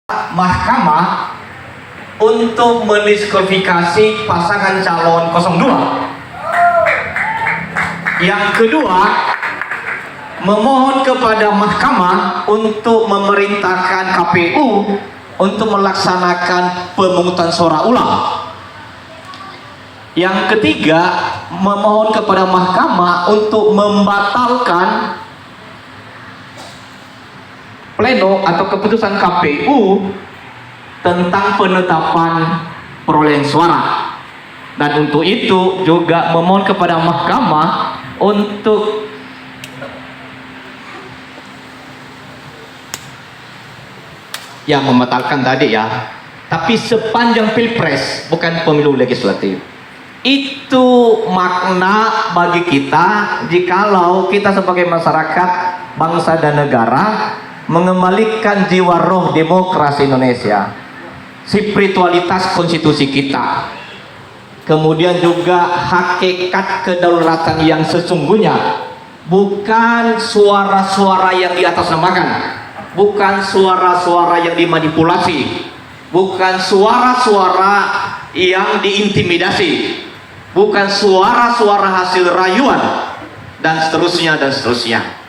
Mahkamah untuk mendiskualifikasi pasangan calon 02. Yang kedua, memohon kepada mahkamah untuk memerintahkan KPU untuk melaksanakan pemungutan suara ulang. Yang ketiga, memohon kepada mahkamah untuk membatalkan pleno atau keputusan KPU tentang penetapan perolehan suara. Dan untuk itu juga memohon kepada mahkamah untuk yang membatalkan tadi ya, tapi sepanjang pilpres, bukan pemilu legislatif. Itu makna bagi kita jikalau kita sebagai masyarakat, bangsa dan negara mengembalikan jiwa roh demokrasi Indonesia, spiritualitas konstitusi kita, kemudian juga hakikat kedaulatan yang sesungguhnya, bukan suara-suara yang diatasnamakan, bukan suara-suara yang dimanipulasi, bukan suara-suara yang diintimidasi, bukan suara-suara hasil rayuan, dan seterusnya dan seterusnya.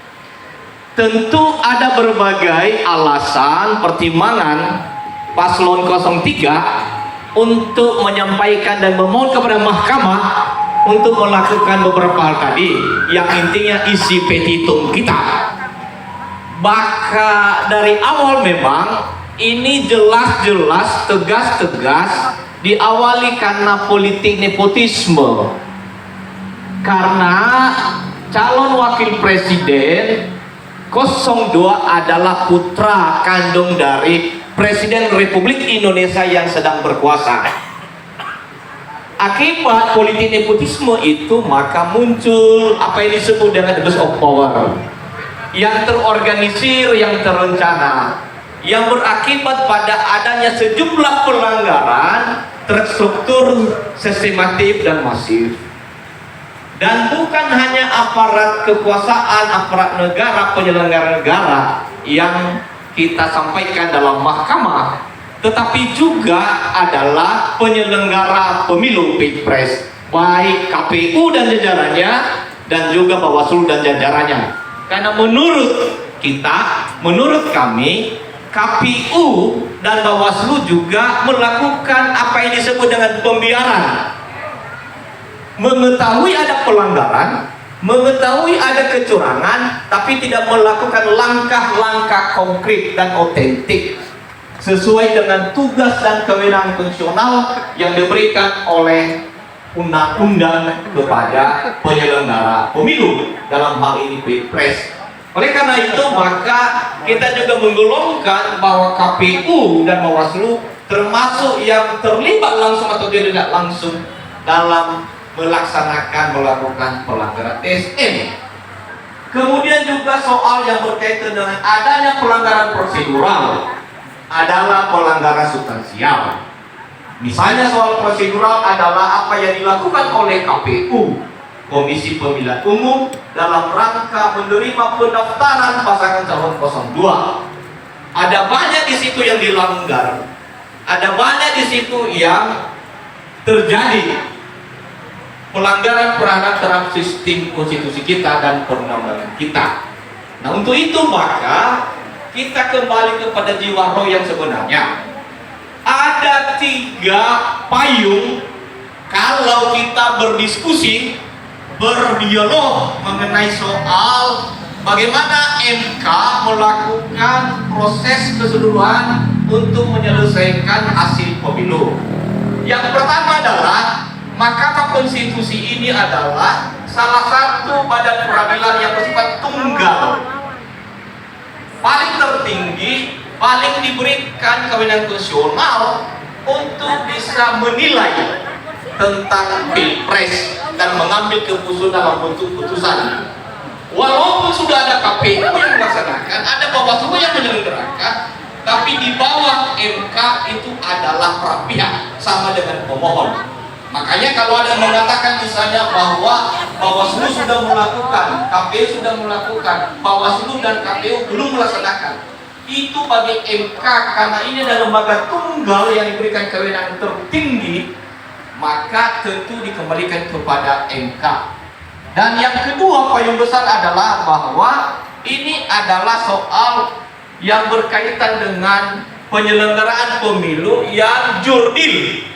Tentu ada berbagai alasan pertimbangan paslon 03 untuk menyampaikan dan memohon kepada mahkamah untuk melakukan beberapa hal tadi, yang intinya isi petitum kita. Maka dari awal memang ini jelas-jelas, tegas-tegas diawali karena politik nepotisme, karena calon wakil presiden 02 adalah putra kandung dari Presiden Republik Indonesia yang sedang berkuasa. Akibat politik nepotisme itu maka muncul apa yang disebut dengan abuse of power, yang terorganisir, yang terencana, yang berakibat pada adanya sejumlah pelanggaran terstruktur, sistematif dan masif. Dan bukan hanya aparat kekuasaan, aparat negara, penyelenggara negara yang kita sampaikan dalam mahkamah, tetapi juga adalah penyelenggara pemilu pilpres, baik KPU dan jajarannya, dan juga Bawaslu dan jajarannya. Karena menurut kita, menurut kami, KPU dan Bawaslu juga melakukan apa yang disebut dengan pembiaran. Mengetahui ada pelanggaran, mengetahui ada kecurangan, tapi tidak melakukan langkah-langkah konkret dan otentik sesuai dengan tugas dan kewenangan fungsional yang diberikan oleh undang-undang kepada penyelenggara pemilu, dalam hal ini pilpres. Oleh karena itu maka kita juga menggolongkan bahwa KPU dan Bawaslu termasuk yang terlibat langsung atau tidak langsung dalam melakukan pelanggaran TSM. Kemudian juga soal yang berkaitan dengan adanya pelanggaran prosedural adalah pelanggaran substansial. Misalnya soal prosedural adalah apa yang dilakukan oleh KPU, Komisi Pemilihan Umum, dalam rangka menerima pendaftaran pasangan calon 02. Ada banyak di situ yang dilanggar, ada banyak di situ yang terjadi pelanggaran peranan terhadap sistem konstitusi kita dan perundang-undangan kita. Nah, untuk itu maka kita kembali kepada jiwa roh yang sebenarnya. Ada 3 payung kalau kita berdiskusi, berdialog mengenai soal bagaimana MK melakukan proses keseluruhan untuk menyelesaikan hasil pemilu. Yang pertama adalah Mahkamah Konstitusi ini adalah salah satu badan peradilan yang bersifat tunggal, paling tertinggi, paling diberikan kewenangan konstitusional untuk bisa menilai tentang pilpres dan mengambil keputusan dalam bentuk putusan. Walaupun sudah ada KPU yang melaksanakan, ada Bawaslu yang menyelenggarakan, tapi di bawah MK itu adalah para pihak sama dengan pemohon. Makanya kalau ada yang mengatakan misalnya bahwa Bawaslu sudah melakukan, KPU sudah melakukan, Bawaslu dan KPU belum melaksanakan, itu bagi MK karena ini adalah lembaga tunggal yang diberikan kewenangan tertinggi, maka tentu dikembalikan kepada MK. Dan yang kedua payung besar adalah bahwa ini adalah soal yang berkaitan dengan penyelenggaraan pemilu yang jurdil.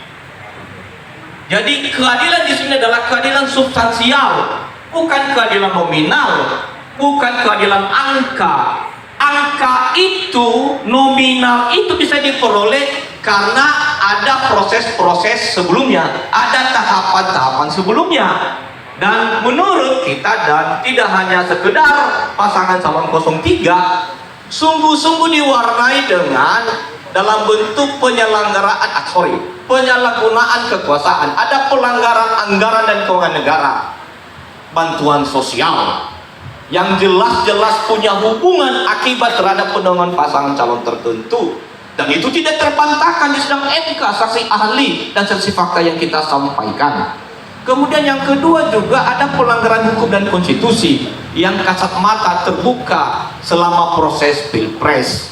Jadi keadilan di sini adalah keadilan substansial, bukan keadilan nominal, bukan keadilan angka. Angka itu, nominal itu bisa diperoleh karena ada proses-proses sebelumnya, ada tahapan-tahapan sebelumnya. Dan menurut kita, dan tidak hanya sekedar pasangan calon 03, sungguh-sungguh diwarnai dengan dalam bentuk penyalahgunaan kekuasaan, ada pelanggaran anggaran dan keuangan negara, bantuan sosial yang jelas-jelas punya hubungan akibat terhadap pendanaan pasangan calon tertentu, dan itu tidak terbantahkan di sidang MK, saksi ahli dan saksi fakta yang kita sampaikan. Kemudian yang kedua juga ada pelanggaran hukum dan konstitusi yang kasat mata terbuka selama proses pilpres.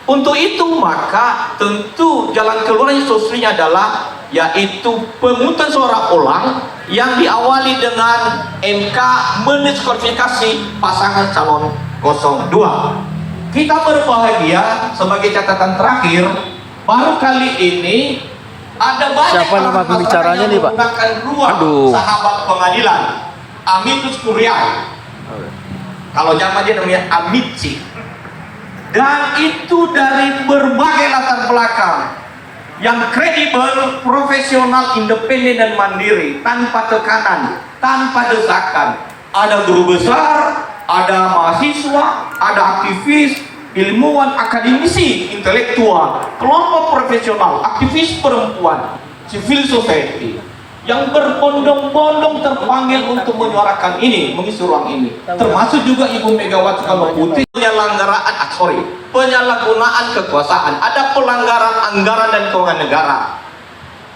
Untuk itu maka tentu jalan keluarnya solusinya adalah yaitu pemungutan suara ulang yang diawali dengan MK mendiskualifikasi pasangan calon 02. Kita berbahagia sebagai catatan terakhir, baru kali ini ada banyak siapa nama pembicaranya nih Pak? Menggunakan ruang sahabat pengadilan, amicus curiae. Kalau zaman dia namanya amici. Dan itu dari berbagai latar belakang yang kredibel, profesional, independen dan mandiri, tanpa tekanan, tanpa desakan. Ada guru besar, ada mahasiswa, ada aktivis, ilmuwan, akademisi, intelektual, kelompok profesional, aktivis perempuan, civil society yang berbondong-bondong terpanggil untuk menyuarakan ini, mengisi ruang ini, termasuk juga Ibu Megawati Soekarno Putri. Penyalahgunaan kekuasaan, ada pelanggaran anggaran dan keuangan negara,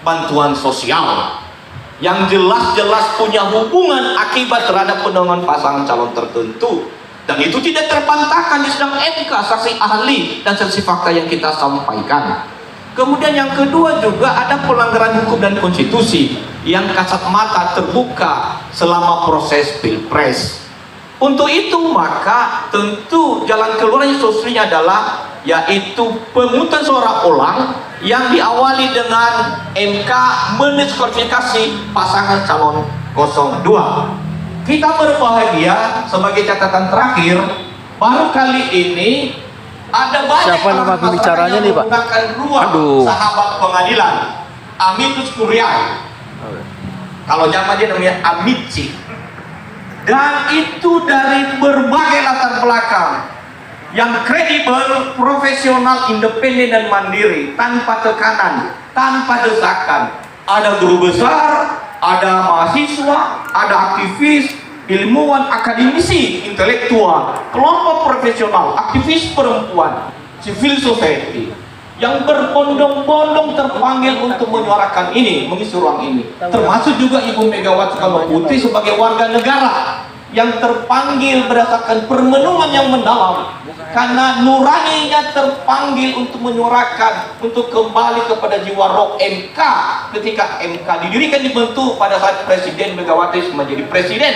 bantuan sosial yang jelas-jelas punya hubungan akibat terhadap pendanaan pasangan calon tertentu, dan itu tidak terbantahkan di sidang MK, saksi ahli dan saksi fakta yang kita sampaikan. Kemudian yang kedua juga ada pelanggaran hukum dan konstitusi yang kasat mata terbuka selama proses pilpres. Untuk itu maka tentu jalan keluarnya solusinya adalah yaitu pemungutan suara ulang yang diawali dengan MK mendiskualifikasi pasangan calon 02. Kita berbahagia sebagai catatan terakhir, baru kali ini ada banyak siapa nama pembicaranya nih Pak? Menggunakan ruang sahabat pengadilan, amicus curiae. Kalau zaman dia namanya amici. Dan itu dari berbagai latar belakang yang kredibel, profesional, independen dan mandiri, tanpa tekanan, tanpa desakan. Ada guru besar, ada mahasiswa, ada aktivis, ilmuwan, akademisi, intelektual, kelompok profesional, aktivis perempuan, civil society yang berbondong-bondong terpanggil untuk menyuarakan ini, mengisi ruang ini, termasuk juga Ibu Megawati Soekarno Putri sebagai warga negara yang terpanggil berdasarkan permenungan yang mendalam, karena nuraninya terpanggil untuk menyuarakan, untuk kembali kepada jiwa roh MK ketika MK didirikan, dibentuk pada saat Presiden Megawati menjadi presiden.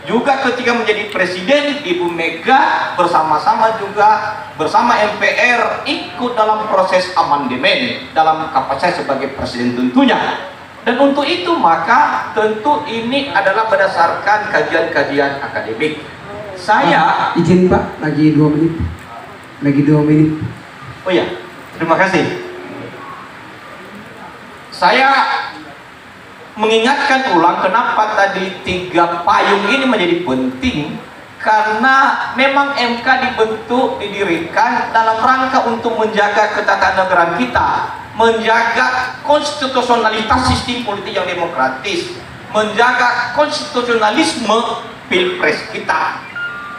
Juga ketika menjadi presiden, Ibu Mega bersama-sama juga bersama MPR ikut dalam proses amandemen dalam kapasitas sebagai presiden tentunya. Dan untuk itu maka tentu ini adalah berdasarkan kajian-kajian akademik. Saya izin Pak, lagi 2 menit. Lagi 2 menit. Oh ya, terima kasih. Saya mengingatkan ulang kenapa tadi 3 payung ini menjadi penting, karena memang MK dibentuk, didirikan dalam rangka untuk menjaga ketatanegaraan kita, menjaga konstitusionalitas sistem politik yang demokratis, menjaga konstitusionalisme pilpres kita.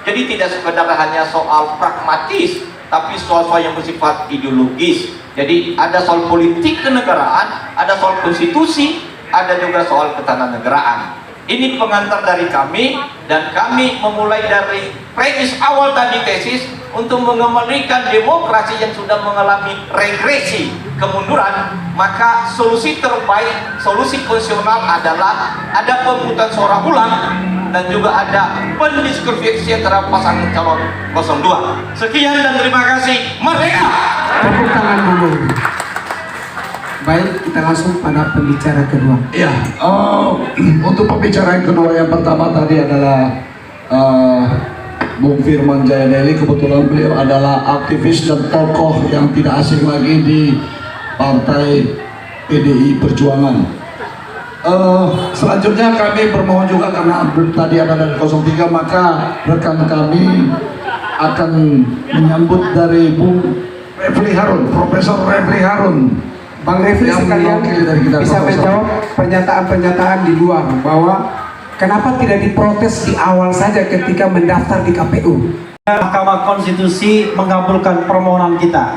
Jadi tidak sekedar hanya soal pragmatis, tapi soal-soal yang bersifat ideologis. Jadi ada soal politik kenegaraan, ada soal konstitusi, ada juga soal ketatanegaraan. Ini pengantar dari kami, dan kami memulai dari premis awal tadi tesis untuk mengembalikan demokrasi yang sudah mengalami regresi, kemunduran. Maka solusi terbaik, solusi konstitusional adalah ada pemungutan suara ulang dan juga ada pendiskusian terhadap pasangan calon 02. Sekian dan terima kasih. Merdeka! Tepuk tangan dulu. Baik, kita langsung pada pembicara kedua. Ya, untuk pembicara yang kedua, yang pertama tadi adalah Bung Firman Jayadeli. Kebetulan beliau adalah aktivis dan tokoh yang tidak asing lagi di Partai PDI Perjuangan. Selanjutnya kami bermohon juga, karena tadi ada dari 03, maka rekan kami akan menyambut dari Bung Refli Harun, Profesor Refli Harun. Bang Refli Yang sekalian mewakili dari kita, bisa Profesor. menjawab pernyataan-pernyataan di luar bahwa kenapa tidak diprotes di awal saja ketika mendaftar di KPU. Mahkamah Konstitusi mengabulkan permohonan kita.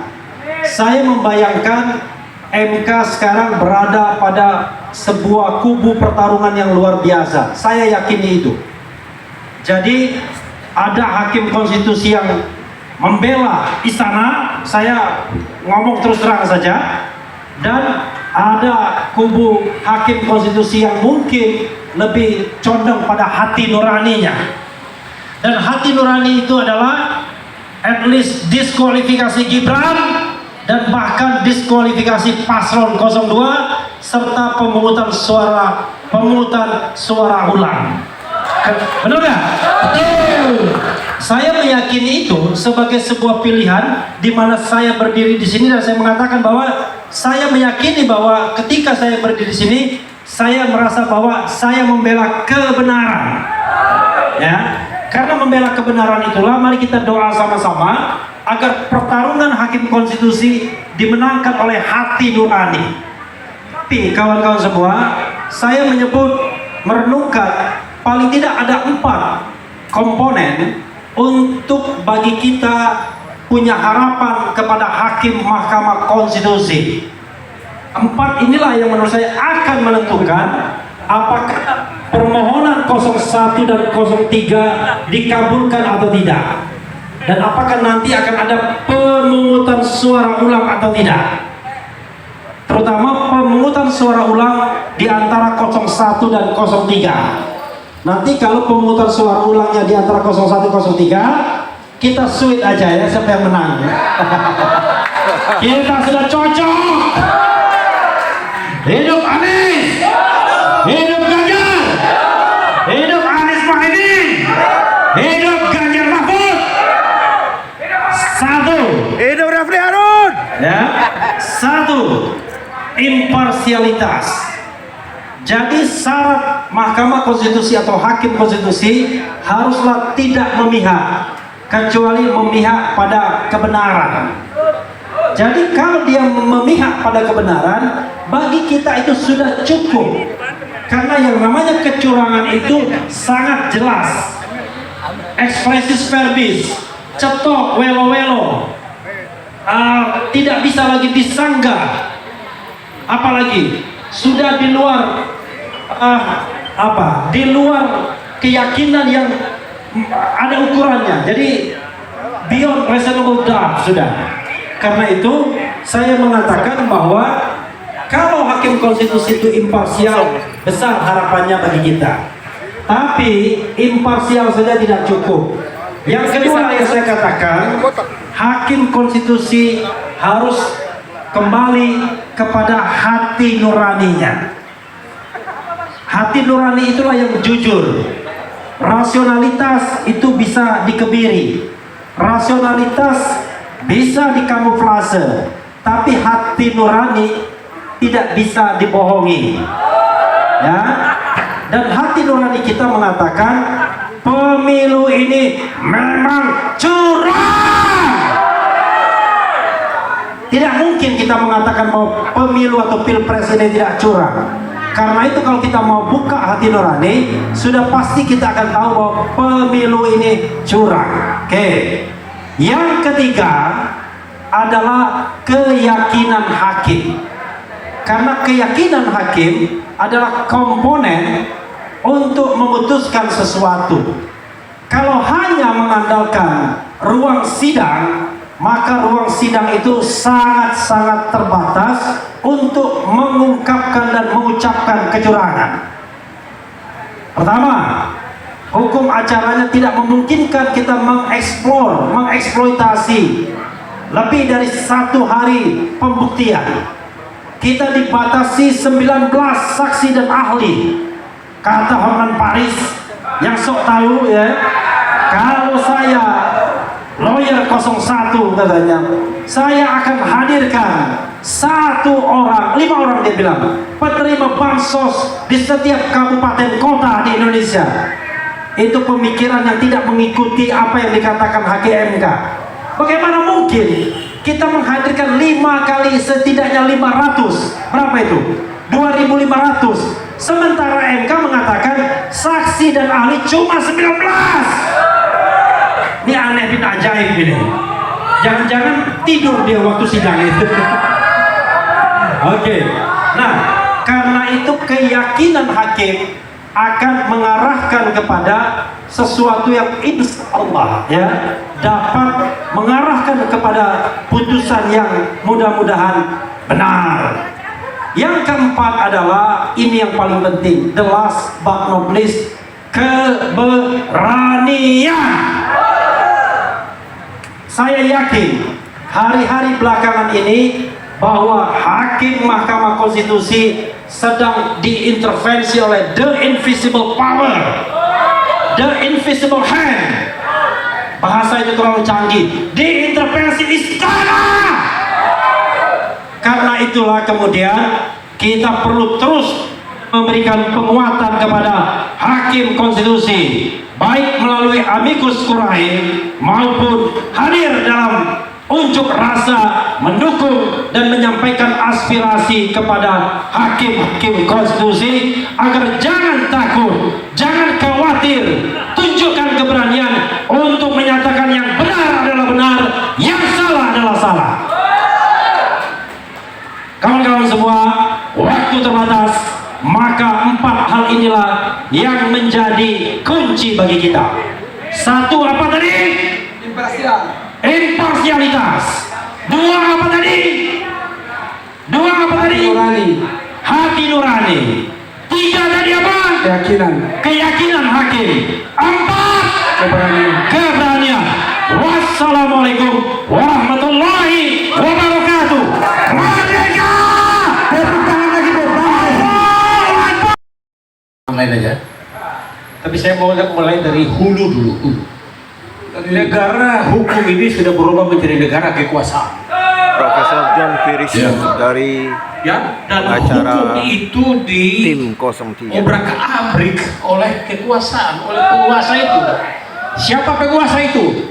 Saya membayangkan MK sekarang berada pada sebuah kubu pertarungan yang luar biasa. Saya yakini itu. Jadi ada hakim konstitusi yang membela istana, saya ngomong terus terang saja, dan ada kubu hakim konstitusi yang mungkin lebih condong pada hati nuraninya. Dan hati nurani itu adalah at least diskualifikasi Gibran, dan bahkan diskualifikasi paslon 02 serta pemungutan suara ulang. Benar nggak? Betul. Saya meyakini itu sebagai sebuah pilihan, di mana saya berdiri di sini dan saya mengatakan bahwa saya meyakini bahwa ketika saya berdiri di sini, saya merasa bahwa saya membela kebenaran. Ya, karena membela kebenaran itulah mari kita doa sama-sama agar pertarungan hakim konstitusi dimenangkan oleh hati nurani. Tapi kawan-kawan semua, saya merenungkan paling tidak ada 4 komponen untuk bagi kita punya harapan kepada hakim Mahkamah Konstitusi. 4 inilah yang menurut saya akan menentukan apakah permohonan 01 dan 03 dikabulkan atau tidak, dan apakah nanti akan ada pemungutan suara ulang atau tidak, terutama pemungutan suara ulang di antara 01 dan 03. Nanti kalau pemungutan suara ulangnya di antara 01 03, kita sweet aja ya siapa yang menang. Kita sudah cocok. Hidup Anies, hidup Ganjar, hidup Anies Muhaimin, hidup Ganjar Mahfud. 1, Hidup Refli Harun. ya. 1, imparsialitas. Jadi syarat Mahkamah Konstitusi atau Hakim Konstitusi haruslah tidak memihak, kecuali memihak pada kebenaran. Jadi kalau dia memihak pada kebenaran, bagi kita itu sudah cukup. Karena yang namanya kecurangan itu sangat jelas. Expressis verbis, cetok, welo-welo, tidak bisa lagi disanggah. Apalagi sudah di luar di luar keyakinan yang ada ukurannya. Jadi beyond reasonable doubt sudah. Karena itu saya mengatakan bahwa kalau hakim konstitusi itu imparsial, besar harapannya bagi kita. Tapi imparsial saja tidak cukup. Yang kedua yang saya katakan, hakim konstitusi harus kembali kepada hati nuraninya. Hati nurani itulah yang jujur. Rasionalitas itu bisa dikebiri, rasionalitas bisa dikamuflase, tapi hati nurani tidak bisa dibohongi. Ya. Dan hati nurani kita mengatakan pemilu ini memang curang. Tidak mungkin kita mengatakan bahwa pemilu atau pilpres ini tidak curang. Karena itu kalau kita mau buka hati nurani, sudah pasti kita akan tahu bahwa pemilu ini curang. Oke. Yang ketiga adalah keyakinan hakim. Karena keyakinan hakim adalah komponen untuk memutuskan sesuatu. Kalau hanya mengandalkan ruang sidang, maka ruang sidang itu sangat-sangat terbatas untuk mengungkapkan dan mengucapkan kecurangan. Pertama, hukum acaranya tidak memungkinkan kita mengeksploitasi lebih dari 1 hari pembuktian. Kita dibatasi 19 saksi dan ahli. Kata Hotman Paris yang sok tahu ya, kalau saya lawyer 01 katanya, saya akan hadirkan 1 orang, 5 orang dia bilang, penerima bansos di setiap kabupaten kota di Indonesia. Itu pemikiran yang tidak mengikuti apa yang dikatakan HKMK. Bagaimana mungkin kita menghadirkan 5 kali setidaknya 500? Berapa itu? 2.500. Sementara MK mengatakan saksi dan ahli cuma 19. Ini aneh bin ajaib ini. Jangan-jangan tidur dia waktu sidang itu. Oke. Nah, karena itu keyakinan hakim akan mengarahkan kepada sesuatu yang insya Allah ya dapat mengarahkan kepada putusan yang mudah-mudahan benar. Yang keempat adalah ini yang paling penting, the last but not least, keberanian. Saya yakin hari-hari belakangan ini bahwa hakim Mahkamah Konstitusi sedang diintervensi oleh the invisible power, the invisible hand. Bahasa itu terlalu canggih. Diintervensi istana. Karena itulah kemudian kita perlu terus memberikan penguatan kepada hakim konstitusi, baik melalui amicus curiae maupun hadir dalam unjuk rasa mendukung dan menyampaikan aspirasi kepada hakim-hakim konstitusi agar jangan takut, jangan khawatir, tunjukkan keberanian untuk menyatakan yang benar adalah benar, yang salah adalah salah. Kawan-kawan semua, waktu terbatas, maka 4 hal inilah yang menjadi kunci bagi kita. 1, apa tadi? Imparsialitas. 2, apa tadi? 2, apa tadi? Hati nurani. 3 tadi apa? Keyakinan hakim. 4, keberanian. Wassalamualaikum warahmatullahi wabarakatuh. Merdeka! Tepuk tangan lagi, lain aja. Tapi saya mau mulai dari hulu dulu. Negara hukum ini sudah berubah menjadi negara kekuasaan. Profesor John Firis dari Dan acara hukum itu tim 03. obrak-abrik oleh kekuasaan, oleh penguasa itu. Siapa penguasa itu?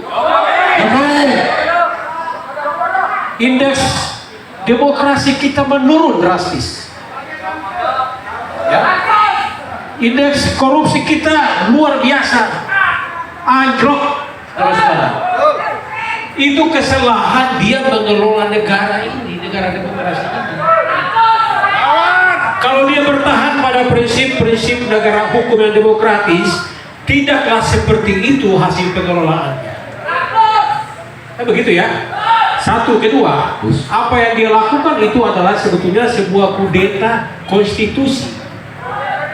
Indeks demokrasi kita menurun drastis. Ya. Indeks korupsi kita luar biasa, anjlok. Itu kesalahan dia mengelola negara ini, negara demokrasi ini. Kalau dia bertahan pada prinsip-prinsip negara hukum yang demokratis, tidaklah seperti itu hasil pengelolaannya. Begitu ya. 1, kedua, apa yang dia lakukan itu adalah sebetulnya sebuah kudeta konstitusi.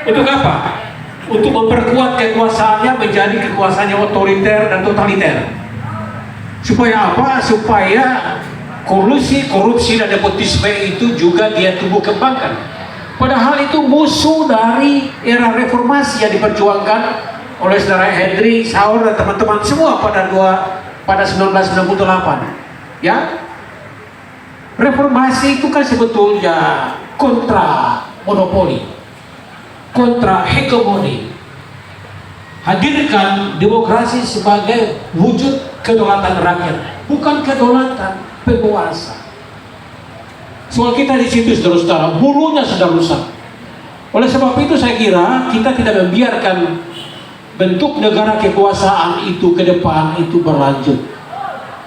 Untuk apa? Untuk memperkuat kekuasaannya menjadi kekuasaannya otoriter dan totaliter. Supaya apa? Supaya korupsi dan nepotisme itu juga dia tumbuh kembangkan. Padahal itu musuh dari era reformasi yang diperjuangkan oleh saudara Henry, Saur dan teman-teman semua pada 1998. Ya, reformasi itu kan sebetulnya kontra monopoli. kontra hegemoni. Hadirkan demokrasi sebagai wujud kedaulatan rakyat, bukan kedaulatan penguasa. Soal kita di situ, saudara-saudara, hulunya sudah rusak. Oleh sebab itu saya kira kita tidak membiarkan bentuk negara kekuasaan itu ke depan itu berlanjut.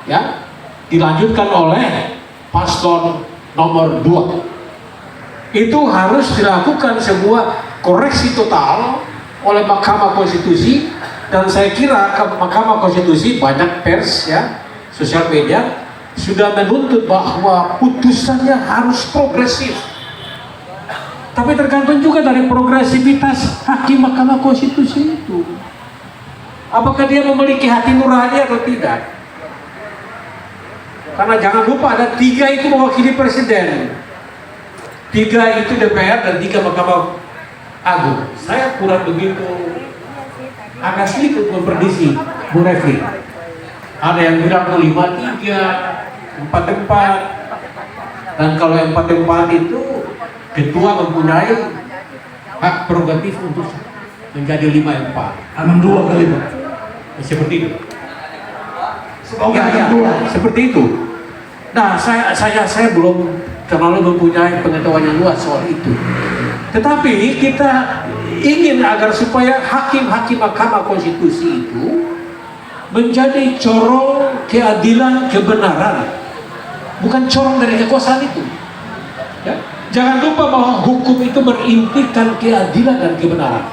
Ya, dilanjutkan oleh paslon nomor 2. Itu harus dilakukan sebuah koreksi total oleh Mahkamah Konstitusi, dan saya kira Mahkamah Konstitusi, banyak pers ya, sosial media sudah menuntut bahwa putusannya harus progresif. Tapi tergantung juga dari progresivitas hakim Mahkamah Konstitusi itu. Apakah dia memiliki hati nurani atau tidak? Karena jangan lupa ada 3 itu mewakili presiden, 3 itu DPR, dan 3 Mahkamah Agung. Saya kurang begitu agak sedikit memprediksi, Bu Refli. Ada yang bilang 5-3, 4-4, dan kalau yang 4-4 itu ketua mempunyai hak prerogatif untuk menjadi 5-4. 6-2 kali Pak. Seperti itu. Semoga Ya, seperti itu. Nah, saya belum terlalu mempunyai pengetahuan yang luas soal itu. Tetapi kita ingin agar supaya hakim-hakim Mahkamah Konstitusi itu menjadi corong keadilan, kebenaran, bukan corong dari kekuasaan itu. Ya? Jangan lupa bahwa hukum itu berintikan keadilan dan kebenaran.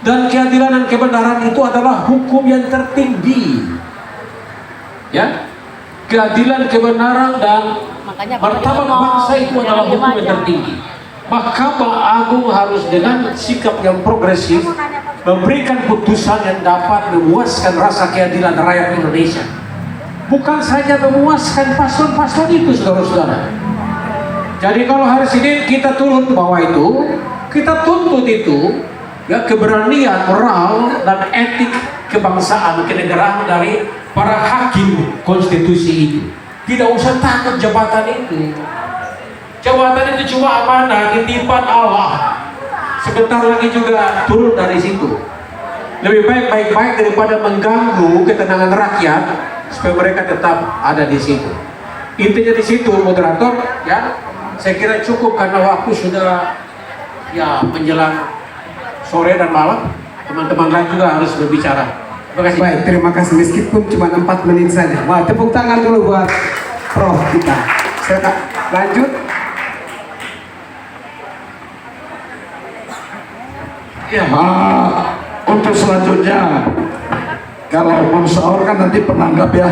Dan keadilan dan kebenaran itu adalah hukum yang tertinggi. Ya, keadilan, kebenaran, dan martabat bangsa itu adalah hukum yang tertinggi. Mahkamah Agung harus dengan sikap yang progresif memberikan putusan yang dapat memuaskan rasa keadilan rakyat Indonesia. Bukan saja memuaskan paslon-paslon itu, saudara-saudara. Jadi kalau hari ini kita turun ke bawah itu, kita tuntut itu, ya, keberanian, moral, dan etik kebangsaan, kenegaraan dari para hakim konstitusi itu. Tidak usah takut jabatan itu. Jabatan itu cuma amanah, titipan Allah. Sebentar lagi juga turun dari situ. Lebih baik baik-baik daripada mengganggu ketenangan rakyat supaya mereka tetap ada di situ. Intinya di situ, moderator, ya. Saya kira cukup karena waktu sudah ya menjelang sore dan malam. Teman-teman lain juga harus berbicara. Terima kasih. Baik, terima kasih. Meskipun cuma 4 menit saja. Wah, tepuk tangan dulu buat Prof kita. Saya lanjut. Ya, untuk selanjutnya, kalau Monsaur kan nanti penanggap ya,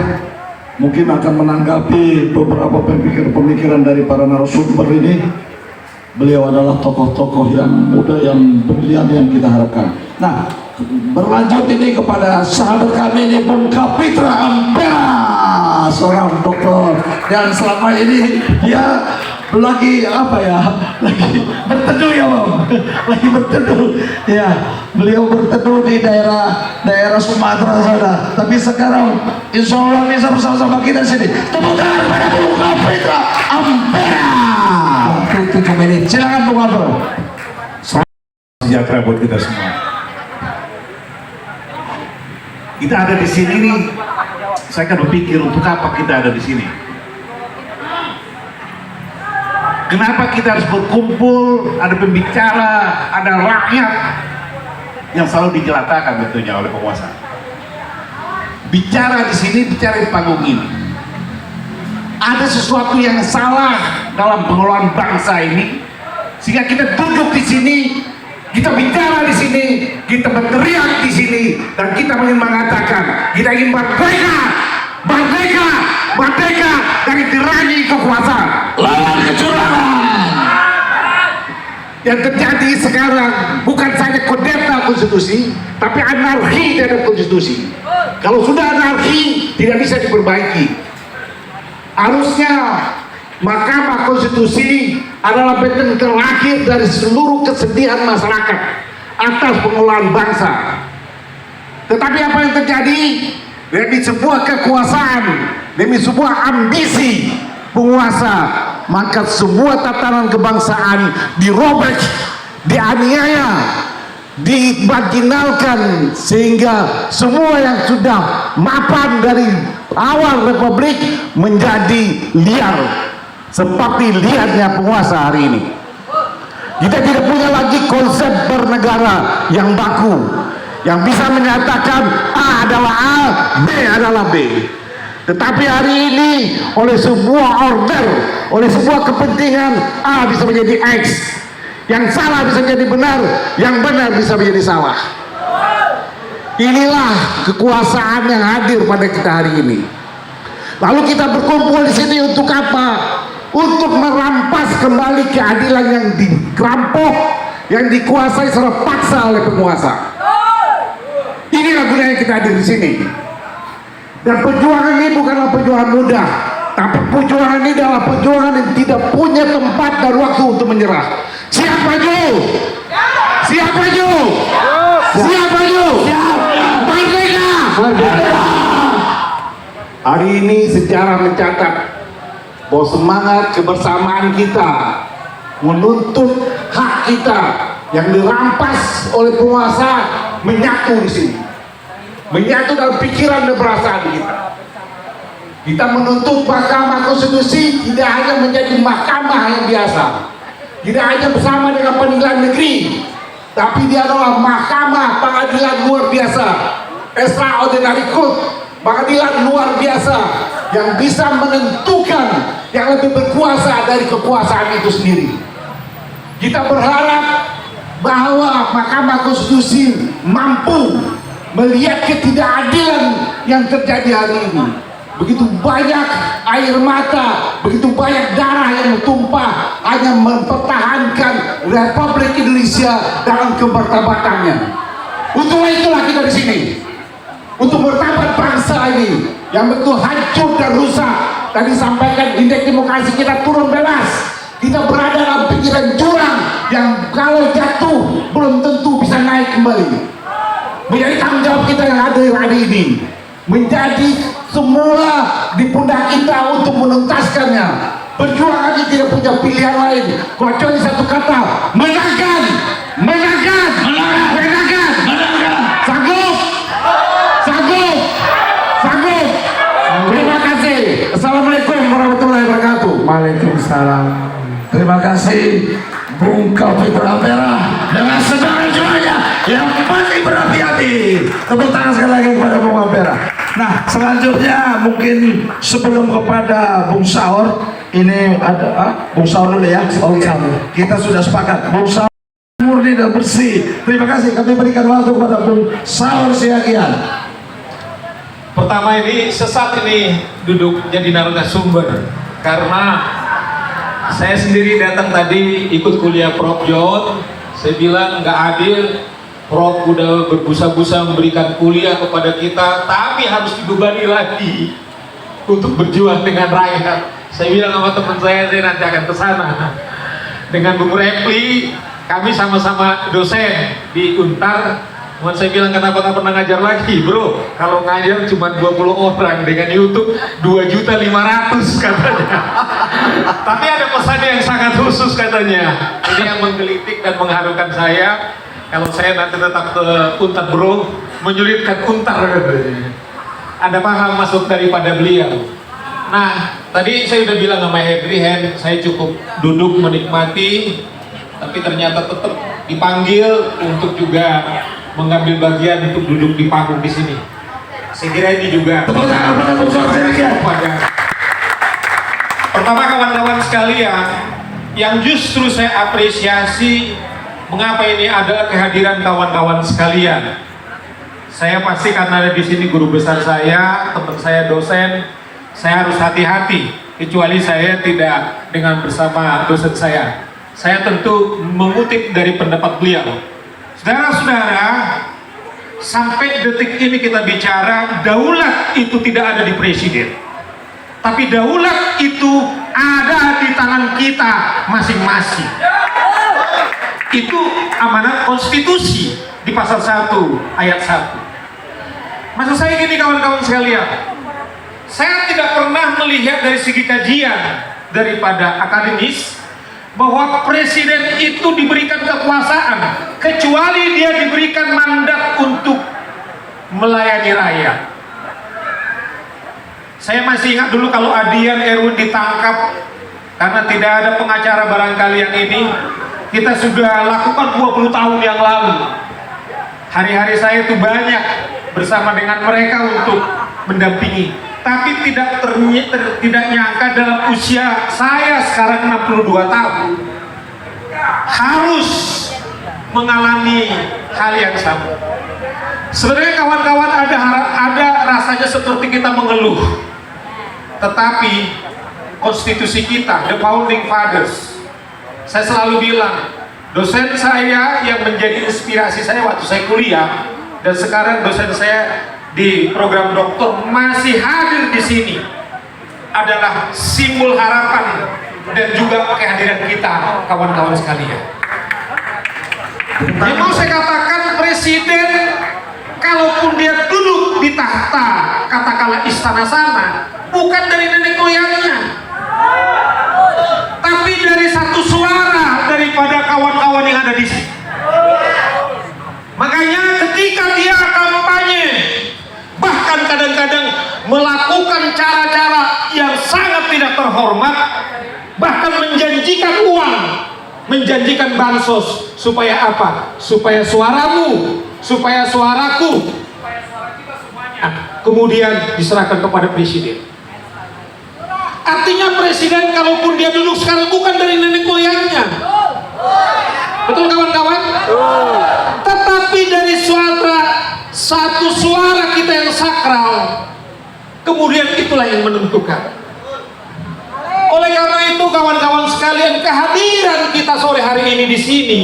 mungkin akan menanggapi beberapa pemikiran-pemikiran dari para narasumber ini. Beliau adalah tokoh-tokoh yang muda, yang brilian yang kita harapkan. Nah, berlanjut ini kepada sahabat kami ini, Bung Kapitra Ampera, seorang dokter, dan selama ini dia lagi apa ya, lagi berteduh ya Bang, lagi berteduh ya, beliau berteduh di daerah Sumatera sana, tapi sekarang insya Allah bisa bersama-sama kita sini. Tepuk tangan kepada Bung Kapitra Ampera. 7 menit. Silakan Bung Kapitra. Sejahtera buat kita semua. Kita ada di sini nih, saya kan berpikir untuk apa kita ada di sini. Kenapa kita harus berkumpul, ada pembicara, ada rakyat yang selalu dijelatakan tentunya oleh penguasa. Bicara di sini, bicara di panggung ini. Ada sesuatu yang salah dalam pengelolaan bangsa ini, sehingga kita duduk di sini, kita bicara di sini, kita berteriak di sini, dan kita ingin mengatakan kita ingin merdeka, merdeka, merdeka dari tirani kekuasaan, lawan kecurangan. Yang terjadi sekarang bukan saja kudeta konstitusi, tapi anarki terhadap konstitusi. Kalau sudah anarki, tidak bisa diperbaiki. Harusnya Mahkamah Konstitusi adalah benteng terakhir dari seluruh kesedihan masyarakat atas pengelolaan bangsa. Tetapi apa yang terjadi? Demi sebuah kekuasaan, demi sebuah ambisi penguasa, maka semua tatanan kebangsaan dirobek, dianiaya, dimarginalkan, sehingga semua yang sudah mapan dari awal Republik menjadi liar seperti liarnya penguasa hari ini. Kita tidak punya lagi konsep bernegara yang baku, yang bisa menyatakan A adalah A, B adalah B. Tetapi hari ini oleh sebuah order, oleh sebuah kepentingan, A bisa menjadi X, yang salah bisa menjadi benar, yang benar bisa menjadi salah. Inilah kekuasaan yang hadir pada kita hari ini. Lalu kita berkumpul di sini untuk apa? Untuk merampas kembali keadilan yang dirampok, yang dikuasai secara paksa oleh penguasa. Inilah gunanya kita hadir di sini. Dan perjuangan ini bukanlah perjuangan mudah, tapi perjuangan ini adalah perjuangan yang tidak punya tempat dan waktu untuk menyerah. Siap maju? Siap maju? Siap maju? Merdeka! Hari ini sejarah mencatat bahwa semangat kebersamaan kita menuntut hak kita yang dirampas oleh penguasa menyatu di sini, menyatu dalam pikiran dan perasaan kita. Kita menuntut Mahkamah Konstitusi tidak hanya menjadi mahkamah yang biasa, tidak hanya bersama dengan pengadilan negeri, tapi dia adalah mahkamah pengadilan luar biasa, extraordinary court, pengadilan luar biasa yang bisa menentukan yang lebih berkuasa dari kekuasaan itu sendiri. Kita berharap bahwa Mahkamah Konstitusi mampu melihat ketidakadilan yang terjadi hari ini. Begitu banyak air mata, begitu banyak darah yang tumpah hanya mempertahankan Republik Indonesia dalam kemartabatannya. Untuk itulah kita di sini, untuk martabat bangsa ini yang betul hancur dan rusak. Tadi sampaikan indeks demokrasi kita turun bebas. Kita berada dalam pikiran jurang yang kalau jatuh belum tentu bisa naik kembali. Menjadi tanggung jawab kita yang ada hari ini, menjadi semua di pundak kita untuk menuntaskannya. Perjuangan ini tidak punya pilihan lain kecuali satu kata: menangkan, menangkan, menangkan, menangkan. Sanggup, sanggup, sanggup. Terima kasih. Assalamualaikum warahmatullahi wabarakatuh. Waalaikumsalam. Terima kasih Bung Kapitra Ampera dengan saudara-saudaranya yang masih berapi-api. Tepuk tangan sekali lagi kepada Bung Ampera. Nah, selanjutnya mungkin sebelum kepada Bung Saur, ini ada Bung Saur dulu ya. Oke. Kita sudah sepakat Bung Saur murni dan bersih. Terima kasih, kami berikan waktu kepada Bung Saur Siagian. Pertama ini sesat ini duduk jadi narasumber karena saya sendiri datang tadi ikut kuliah Prof John. Saya bilang nggak adil, Prof udah berbusa-busa memberikan kuliah kepada kita, tapi harus dibebani lagi untuk berjuang dengan rakyat. Saya bilang sama teman saya nanti akan ke sana. Dengan Bung Repli, kami sama-sama dosen di Untar. Cuman saya bilang kenapa nggak pernah ngajar lagi, bro? Kalau ngajar cuma 20 orang, dengan YouTube 2.500.000 katanya. Tapi ada pesan yang sangat khusus katanya. Ini yang menggelitik dan mengharukan saya. Kalau saya nanti tetap ke Untar, bro, menyulitkan Untar katanya. Ada paham masuk daripada beliau. Nah, tadi saya udah bilang sama Henry Hen, saya cukup duduk menikmati, tapi ternyata tetap dipanggil untuk juga mengambil bagian untuk duduk di panggung di sini. Saya kira ini juga pertama kawan-kawan sekalian, yang justru saya apresiasi mengapa ini adalah kehadiran kawan-kawan sekalian. Saya pasti karena ada di sini guru besar saya, teman saya dosen, saya harus hati-hati. Kecuali saya tidak dengan bersama dosen saya. Saya tentu mengutip dari pendapat beliau. Saudara-saudara, sampai detik ini kita bicara daulat itu tidak ada di presiden, tapi daulat itu ada di tangan kita masing-masing. Itu amanat konstitusi di pasal 1 ayat 1. Maksud saya gini kawan-kawan sekalian, saya tidak pernah melihat dari segi kajian daripada akademis bahwa presiden itu diberikan kekuasaan kecuali dia diberikan mandat untuk melayani rakyat. Saya masih ingat dulu kalau Adian Erwin ditangkap karena tidak ada pengacara barangkali yang ini, kita sudah lakukan 20 tahun yang lalu. Hari-hari saya itu banyak bersama dengan mereka untuk mendampingi, tapi tidak nyangka dalam usia saya sekarang 62 tahun harus mengalami hal yang sama. Sebenarnya kawan-kawan ada rasanya seperti kita mengeluh, tetapi konstitusi kita, the founding fathers, saya selalu bilang, dosen saya yang menjadi inspirasi saya waktu saya kuliah dan sekarang dosen saya di program doktor masih hadir di sini adalah simbol harapan dan juga kehadiran kita, kawan-kawan sekalian. Yang mau saya katakan, presiden kalaupun dia duduk di tahta katakanlah istana sana, bukan dari nenek moyangnya, tapi dari satu suara daripada kawan-kawan yang ada di sini. Makanya ketika dia kampanye, bahkan kadang-kadang melakukan cara-cara yang sangat tidak terhormat, bahkan menjanjikan uang, menjanjikan bansos, supaya apa? Supaya suaramu, supaya suaraku, kemudian diserahkan kepada presiden. Artinya presiden kalaupun dia duduk sekarang bukan dari nenek moyangnya, betul kawan-kawan? Tetapi dari satu suara kita yang sakral, kemudian itulah yang menentukan. Oleh karena itu kawan-kawan sekalian, kehadiran kita sore hari ini di sini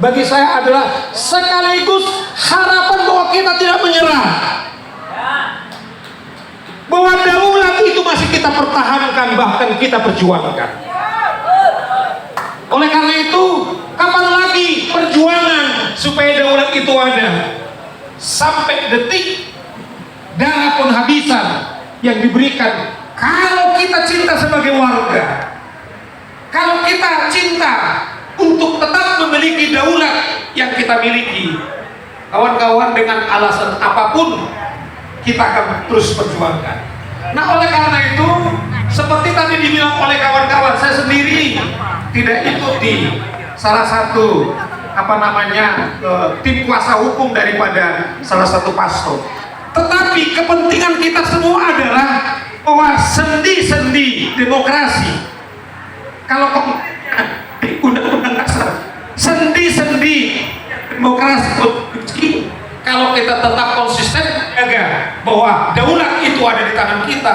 bagi saya adalah sekaligus harapan bahwa kita tidak menyerah, bahwa daulat itu masih kita pertahankan, bahkan kita perjuangkan. Oleh karena itu, kapan lagi perjuangan supaya daulat itu ada? Sampai detik darah penghabisan yang diberikan. Kalau kita cinta sebagai warga, kalau kita cinta untuk tetap memiliki daulat yang kita miliki, kawan-kawan, dengan alasan apapun kita akan terus perjuangkan. Nah, oleh karena itu, seperti tadi dibilang oleh kawan-kawan, saya sendiri tidak ikut di salah satu tim kuasa hukum daripada salah satu pastor. Tetapi kepentingan kita semua adalah bahwa sendi-sendi demokrasi, kalau undang-undang dasar, sendi-sendi demokrasi, kalau kita tetap konsisten jaga bahwa daulat itu ada di tangan kita,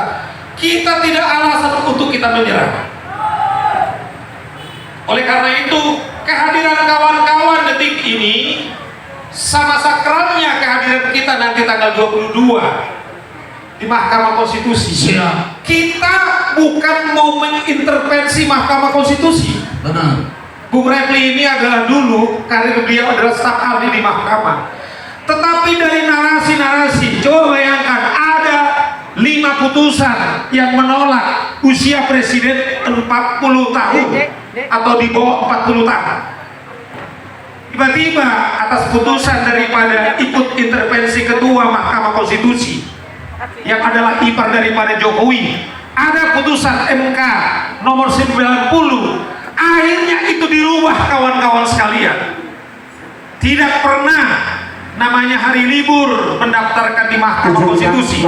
kita tidak alasan untuk kita menyerah. Oleh karena itu, kehadiran kawan-kawan detik ini sama sakralnya kehadiran kita nanti tanggal 22 di Mahkamah Konstitusi. Kita bukan mau mengintervensi Mahkamah Konstitusi. Benar. Bung Refli ini adalah dulu karir beliau adalah staf ahli di mahkamah. Tetapi dari narasi-narasi, coba bayangkan ada 5 putusan yang menolak usia presiden 40 tahun atau di bawah 40 tahun. Tiba-tiba atas putusan daripada ikut intervensi ketua Mahkamah Konstitusi yang adalah ipar daripada Jokowi, ada putusan MK nomor 90, akhirnya itu dirubah kawan-kawan sekalian. Tidak pernah namanya hari libur mendaftarkan di Mahkamah Konstitusi.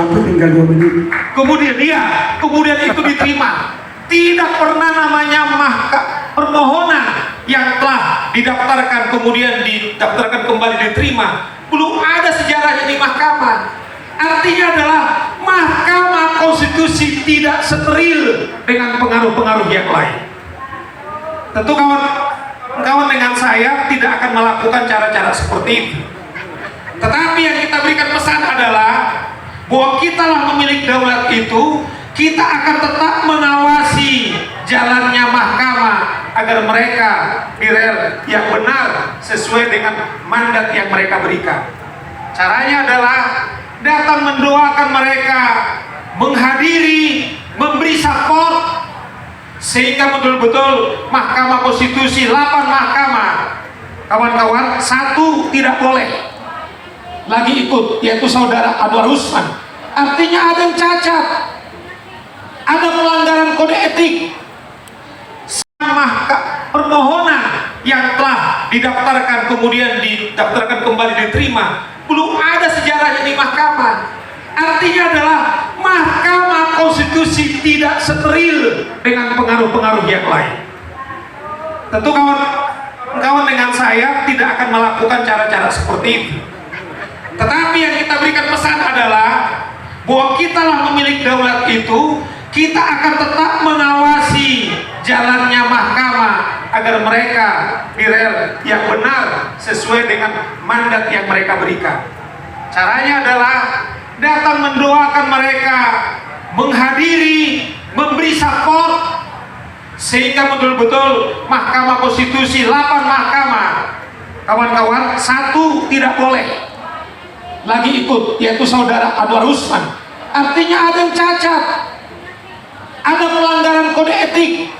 Kemudian itu diterima. Tidak pernah namanya permohonan yang telah didaftarkan kemudian didaftarkan kembali diterima. Belum ada sejarahnya di mahkamah. Artinya adalah Mahkamah Konstitusi tidak steril dengan pengaruh-pengaruh yang lain. Tentu kawan-kawan dengan saya tidak akan melakukan cara-cara seperti itu. Tetapi yang kita berikan pesan adalah bahwa kita lah memiliki daulat itu, kita akan tetap mengawasi jalannya mahkamah agar mereka di rel yang benar sesuai dengan mandat yang mereka berikan. Caranya adalah datang mendoakan mereka, menghadiri, memberi support, sehingga betul-betul Mahkamah Konstitusi 8 mahkamah, kawan-kawan, 1 tidak boleh lagi ikut, yaitu saudara Anwar Usman. Artinya ada yang cacat, ada pelanggaran kode etik. Permohonan yang telah didaftarkan kemudian didaftarkan kembali diterima, belum ada sejarahnya di mahkamah. Artinya adalah Mahkamah Konstitusi tidak steril dengan pengaruh-pengaruh yang lain. Tentu kawan-kawan dengan saya tidak akan melakukan cara-cara seperti itu. Tetapi yang kita berikan pesan adalah bahwa kitalah pemilik daulat itu, kita akan tetap mengawasi jalannya mahkamah agar mereka di rel yang benar sesuai dengan mandat yang mereka berikan. Caranya adalah datang mendoakan mereka, menghadiri, memberi support, sehingga betul-betul Mahkamah Konstitusi 8 mahkamah, kawan-kawan, 1 tidak boleh lagi ikut, yaitu saudara Anwar Usman. Artinya ada yang cacat, ada pelanggaran kode etik,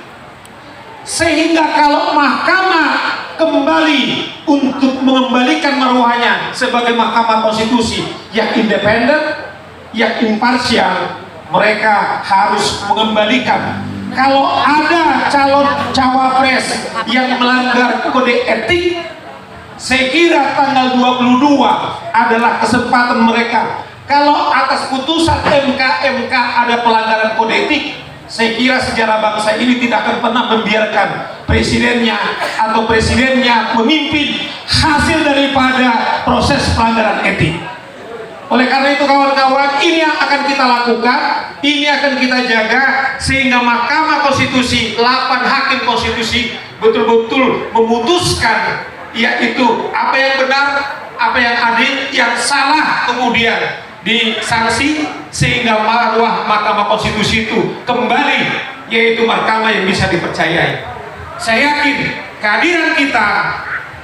sehingga kalau mahkamah kembali untuk mengembalikan marwahnya sebagai Mahkamah Konstitusi yang independen, yang imparsial, mereka harus mengembalikan. Kalau ada calon cawapres yang melanggar kode etik, saya kira tanggal 22 adalah kesempatan mereka. Kalau atas putusan MK ada pelanggaran kode etik, saya kira sejarah bangsa ini tidak akan pernah membiarkan presidennya atau presidennya memimpin hasil daripada proses pelanggaran etik. Oleh karena itu kawan-kawan, ini yang akan kita lakukan, ini akan kita jaga, sehingga Mahkamah Konstitusi, 8 hakim konstitusi betul-betul memutuskan, yaitu apa yang benar, apa yang adil, yang salah kemudian disanksi, sehingga marwah Mahkamah Konstitusi itu kembali, yaitu mahkamah yang bisa dipercayai. Saya yakin kehadiran kita,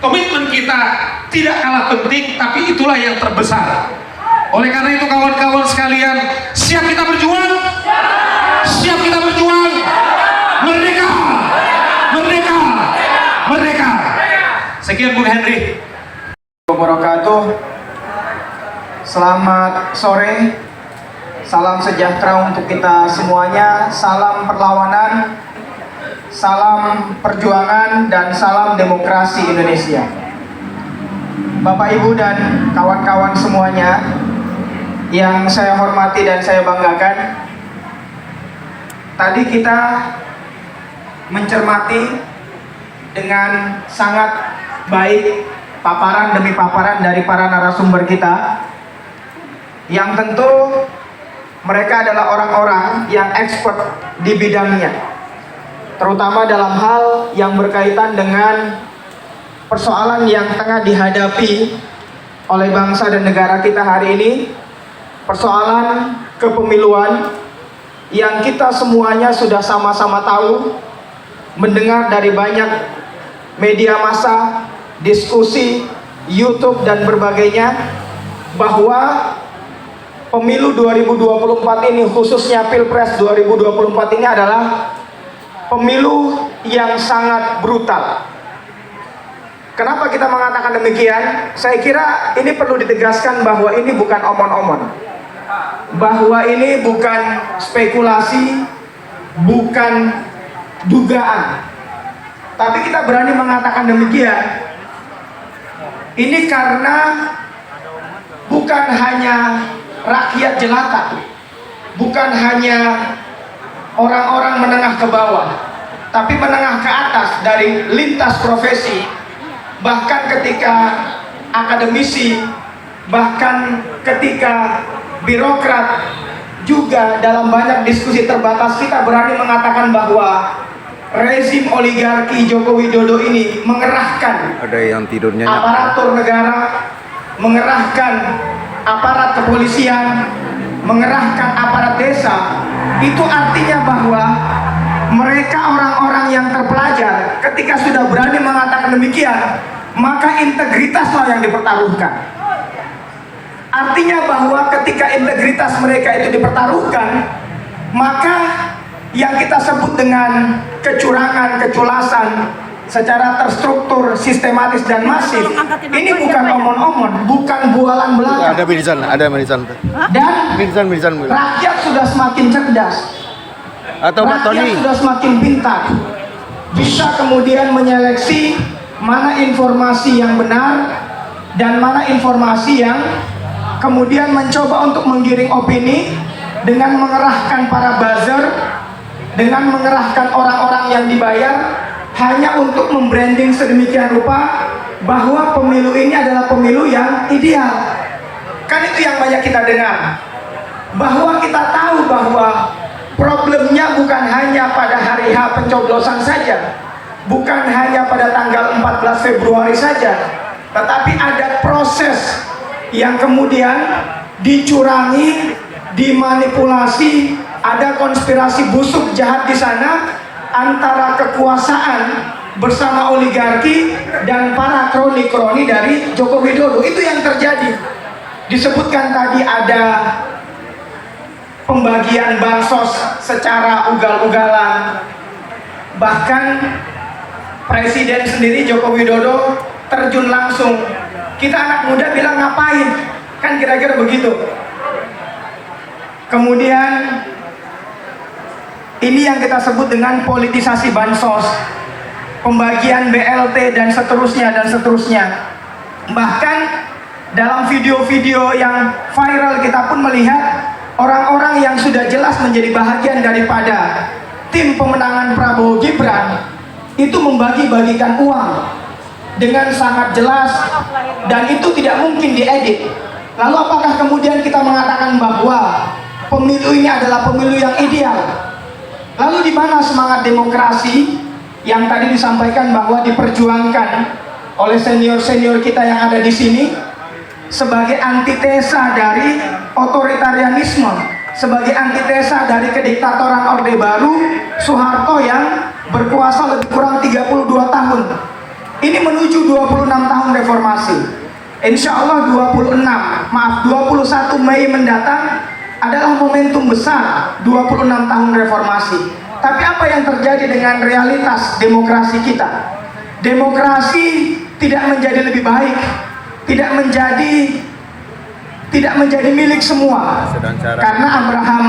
komitmen kita tidak kalah penting, tapi itulah yang terbesar. Oleh karena itu kawan-kawan sekalian, siap kita berjuang? Siap kita berjuang? Merdeka! Merdeka! Merdeka! Sekian Bung Henry. Wabarakatuh. Selamat sore. Salam sejahtera untuk kita semuanya. Salam perlawanan, salam perjuangan, dan salam demokrasi Indonesia. Bapak, Ibu, dan kawan-kawan semuanya yang saya hormati dan saya banggakan, tadi kita mencermati dengan sangat baik paparan demi paparan dari para narasumber kita, yang tentu mereka adalah orang-orang yang expert di bidangnya, terutama dalam hal yang berkaitan dengan persoalan yang tengah dihadapi oleh bangsa dan negara kita hari ini, persoalan kepemiluan yang kita semuanya sudah sama-sama tahu, mendengar dari banyak media massa, diskusi, YouTube, dan berbagainya, bahwa pemilu 2024 ini, khususnya Pilpres 2024 ini adalah pemilu yang sangat brutal. Kenapa kita mengatakan demikian? Saya kira ini perlu ditegaskan bahwa ini bukan omon-omon, bahwa ini bukan spekulasi, bukan dugaan, tapi kita berani mengatakan demikian. Ini karena bukan hanya rakyat jelata, bukan hanya orang-orang menengah ke bawah, tapi menengah ke atas dari lintas profesi, bahkan ketika akademisi, bahkan ketika birokrat, juga dalam banyak diskusi terbatas kita berani mengatakan bahwa rezim oligarki Joko Widodo ini mengerahkan Ada yang tidurnya aparatur negara, mengerahkan aparat kepolisian, mengerahkan aparat desa. Itu artinya bahwa mereka orang-orang yang terpelajar. Ketika sudah berani mengatakan demikian, maka integritaslah yang dipertaruhkan. Artinya bahwa ketika integritas mereka itu dipertaruhkan, maka yang kita sebut dengan kecurangan, keculasan secara terstruktur, sistematis dan masif, ini bukan omon-omon, bukan bualan belaka. Ada Mirzan. Dan Mirzan. rakyat sudah semakin cerdas, Atau Pak rakyat Tony. sudah semakin pintar, bisa kemudian menyeleksi mana informasi yang benar dan mana informasi yang kemudian mencoba untuk menggiring opini dengan mengerahkan para buzzer, dengan mengerahkan orang-orang yang dibayar hanya untuk membranding sedemikian rupa bahwa pemilu ini adalah pemilu yang ideal. Kan itu yang banyak kita dengar, bahwa kita tahu bahwa problemnya bukan hanya pada hari H pencoblosan saja, bukan hanya pada tanggal 14 Februari saja, tetapi ada proses yang kemudian dicurangi, dimanipulasi, ada konspirasi busuk jahat di sana antara kekuasaan bersama oligarki dan para kroni-kroni dari Joko Widodo. Itu yang terjadi. Disebutkan tadi ada pembagian bansos secara ugal-ugalan, bahkan Presiden sendiri Joko Widodo terjun langsung. Kita anak muda bilang ngapain, kan kira-kira begitu. Kemudian ini yang kita sebut dengan politisasi bansos, pembagian BLT dan seterusnya. Bahkan dalam video-video yang viral kita pun melihat orang-orang yang sudah jelas menjadi bahagian daripada tim pemenangan Prabowo Gibran itu membagi-bagikan uang dengan sangat jelas, dan itu tidak mungkin diedit. Lalu apakah kemudian kita mengatakan bahwa pemilu ini adalah pemilu yang ideal? Lalu di mana semangat demokrasi yang tadi disampaikan bahwa diperjuangkan oleh senior-senior kita yang ada di sini sebagai antitesa dari otoritarianisme, sebagai antitesa dari kediktatoran Orde Baru Soeharto yang berkuasa lebih kurang 32 tahun. Ini menuju 26 tahun reformasi. Insya Allah 21 Mei mendatang adalah momentum besar 26 tahun reformasi. Tapi apa yang terjadi dengan realitas demokrasi kita? Demokrasi tidak menjadi lebih baik, tidak menjadi milik semua. Karena Abraham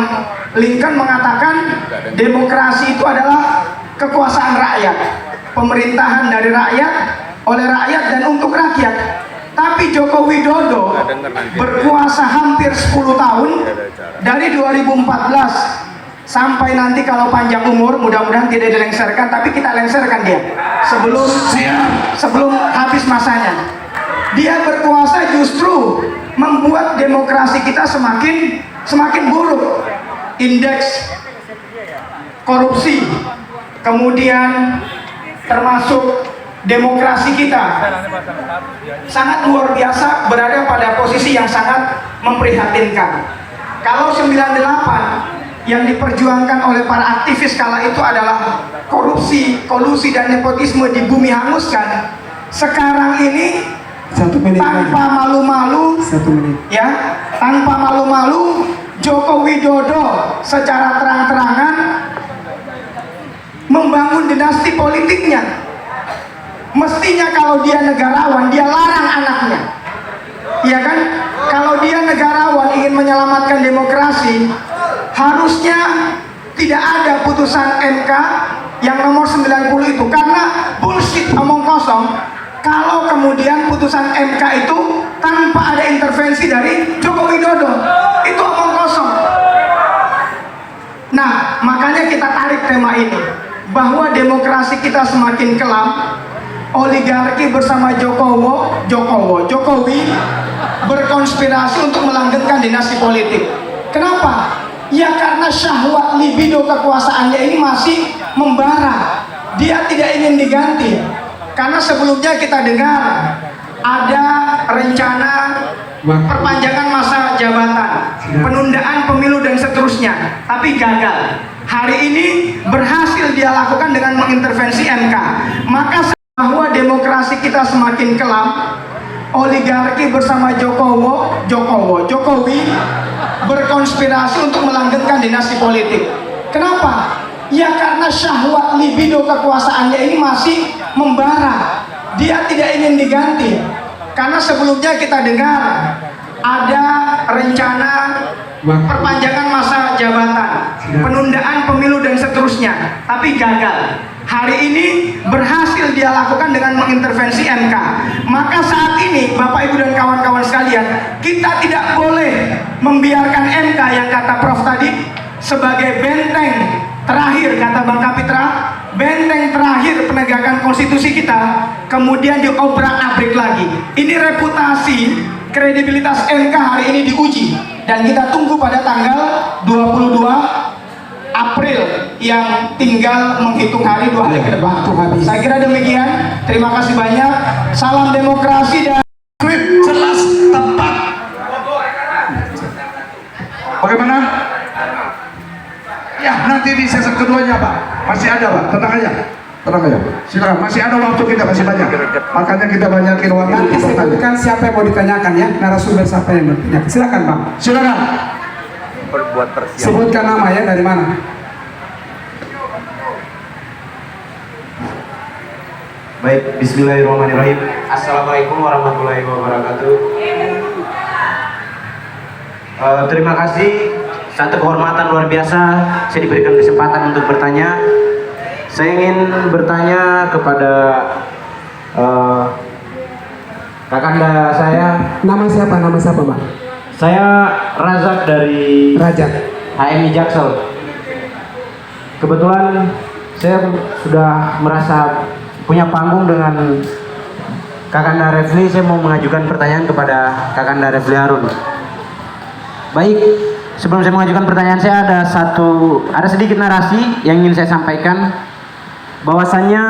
Lincoln mengatakan demokrasi itu adalah kekuasaan rakyat, pemerintahan dari rakyat, oleh rakyat dan untuk rakyat. Tapi Joko Widodo berkuasa hampir 10 tahun, dari 2014 sampai nanti kalau panjang umur, mudah-mudahan tidak dilengserkan, tapi kita lengserkan dia sebelum habis masanya. Dia berkuasa justru membuat demokrasi kita semakin buruk. Indeks korupsi, kemudian termasuk demokrasi kita sangat luar biasa, berada pada posisi yang sangat memprihatinkan. Kalau 98 yang diperjuangkan oleh para aktivis kala itu adalah korupsi, kolusi dan nepotisme di bumi hanguskan, sekarang ini tanpa malu-malu, ya, tanpa malu-malu Joko Widodo secara terang-terangan membangun dinasti politiknya. Mestinya kalau dia negarawan, dia larang anaknya, iya kan? Kalau dia negarawan ingin menyelamatkan demokrasi, harusnya tidak ada putusan MK yang nomor 90 itu, karena bullshit, omong kosong. Kalau kemudian putusan MK itu tanpa ada intervensi dari Joko Widodo, itu omong kosong. Nah, makanya kita tarik tema ini, bahwa demokrasi kita semakin kelam. Oligarki bersama Jokowi berkonspirasi untuk melanggengkan dinasti politik. Kenapa? Ya karena syahwat libido kekuasaannya ini masih membara. Dia tidak ingin diganti. Karena sebelumnya kita dengar ada rencana perpanjangan masa jabatan, penundaan pemilu dan seterusnya, tapi gagal. Hari ini berhasil dia lakukan dengan mengintervensi MK. Maka bahwa demokrasi kita semakin kelam, oligarki bersama Jokowi berkonspirasi untuk melanggengkan dinasti politik. Kenapa? Ya karena syahwat libido kekuasaannya ini masih membara. Dia tidak ingin diganti. Karena sebelumnya kita dengar ada rencana perpanjangan masa jabatan, penundaan pemilu dan seterusnya, tapi gagal. Hari ini berhasil dia lakukan dengan mengintervensi MK. Maka saat ini Bapak Ibu dan kawan-kawan sekalian, kita tidak boleh membiarkan MK yang kata Prof tadi sebagai benteng terakhir, kata Bang Kapitra, benteng terakhir penegakan konstitusi kita, kemudian diobrak-abrik lagi. Ini reputasi, kredibilitas MK hari ini diuji, dan kita tunggu pada tanggal 22 April yang tinggal menghitung hari 2 hari ke depan. Saya kira demikian. Terima kasih banyak. Salam demokrasi dan jelas tepat. Bagaimana? Ya, nanti di sesi keduanya Pak. Masih ada Pak, tenang aja. Tenang aja. Silakan, masih ada waktu kita masih banyak. Makanya kita banyakin waktu. Nanti sebutkan siapa yang mau ditanyakan ya, narasumber siapa yang mau ditanyakan. Silakan Bang. Silakan. Berbuat tersiap. Sebutkan nama ya, dari mana? Baik, bismillahirrahmanirrahim. Assalamualaikum warahmatullahi wabarakatuh. Terima kasih, satu kehormatan luar biasa saya diberikan kesempatan untuk bertanya. Saya ingin bertanya kepada kakanda saya. Nama siapa? Nama siapa Bang? Saya Razak dari Rajat. HMI Jaksel. Kebetulan saya sudah merasa punya panggung dengan Kakanda Refli. Saya mau mengajukan pertanyaan kepada Kakanda Refli Harun. Baik, sebelum saya mengajukan pertanyaan, saya ada sedikit narasi yang ingin saya sampaikan, bahwasannya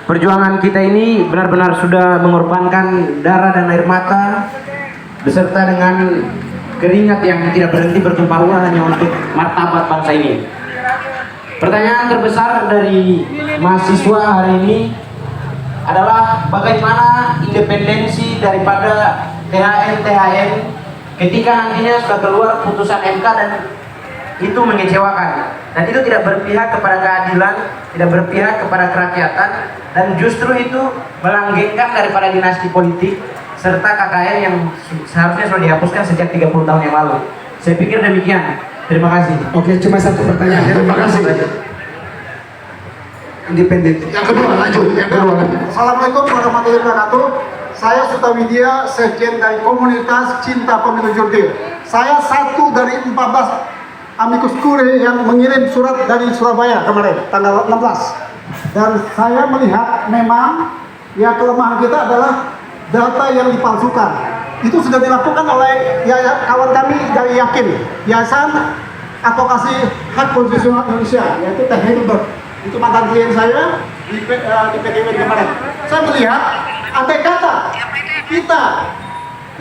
perjuangan kita ini benar-benar sudah mengorbankan darah dan air mata beserta dengan keringat yang tidak berhenti bertumpah ruah hanya untuk martabat bangsa ini. Pertanyaan terbesar dari mahasiswa hari ini adalah bagaimana independensi daripada THN ketika nantinya sudah keluar putusan MK dan itu mengecewakan, dan itu tidak berpihak kepada keadilan, tidak berpihak kepada kerakyatan, dan justru itu melanggengkan daripada dinasti politik serta KKN yang seharusnya sudah dihapuskan sejak 30 tahun yang lalu. Saya pikir demikian. Terima kasih. Oke, cuma satu pertanyaan. Terima kasih. Independen. Yang kedua lanjut. Yang kedua lanjut. Assalamualaikum warahmatullahi wabarakatuh. Saya Sutawidya, Sekjen dari Komunitas Cinta Pemilu Jurdil. Saya satu dari 14 amikus kure yang mengirim surat dari Surabaya kemarin, tanggal 16. Dan saya melihat memang ya kelemahan kita adalah data yang dipalsukan. Itu sudah dilakukan oleh kawan kami dari Yakin, Yayasan Advokasi Hak Konstitusional Indonesia, yaitu Teh Hilbert. Itu mantan klien saya di PDW kemarin. Saya melihat andai kata kita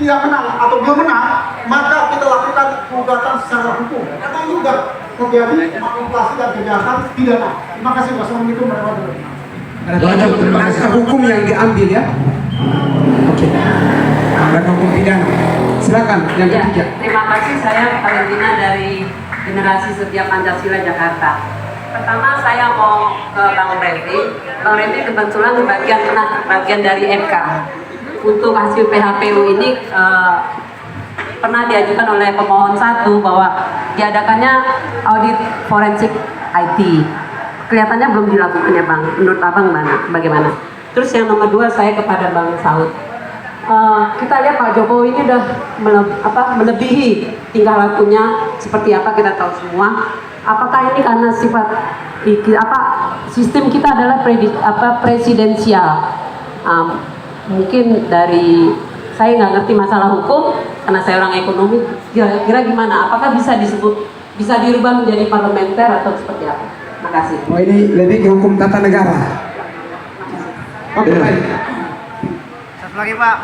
tidak menang atau belum menang, maka kita lakukan gugatan secara hukum. Karena itu juga terjadi manipulasi dan kejahatan pidana. Terima kasih. Wassalamualaikum warahmatullahi wabarakatuh. Lanjut, terima kasih. Hukum yang diambil ya. Oke. Dan hukum pidana. Silakan yang Ya, ketiga. terima kasih. Saya Valentina dari Generasi Setia Pancasila Jakarta. Pertama saya mau ke Bang Refli. Bang Refli kebetulan bagian dari MK. Untuk hasil PHPU ini pernah diajukan oleh pemohon 1 bahwa diadakannya audit forensik IT. Kelihatannya belum dilakukan ya Bang. Menurut Abang bagaimana? Terus yang nomor 2 saya kepada Bang Saud. Kita lihat Pak Jokowi ini udah melebihi tingkah lakunya seperti apa kita tahu semua. Apakah ini karena sifat sistem kita adalah presidensial? Mungkin dari saya nggak ngerti masalah hukum karena saya orang ekonomi. Kira-kira gimana? Apakah bisa dirubah menjadi parlementer atau seperti apa? Terima kasih. Oh, ini lebih ke hukum tata negara. Oke, baik. Satu lagi Pak.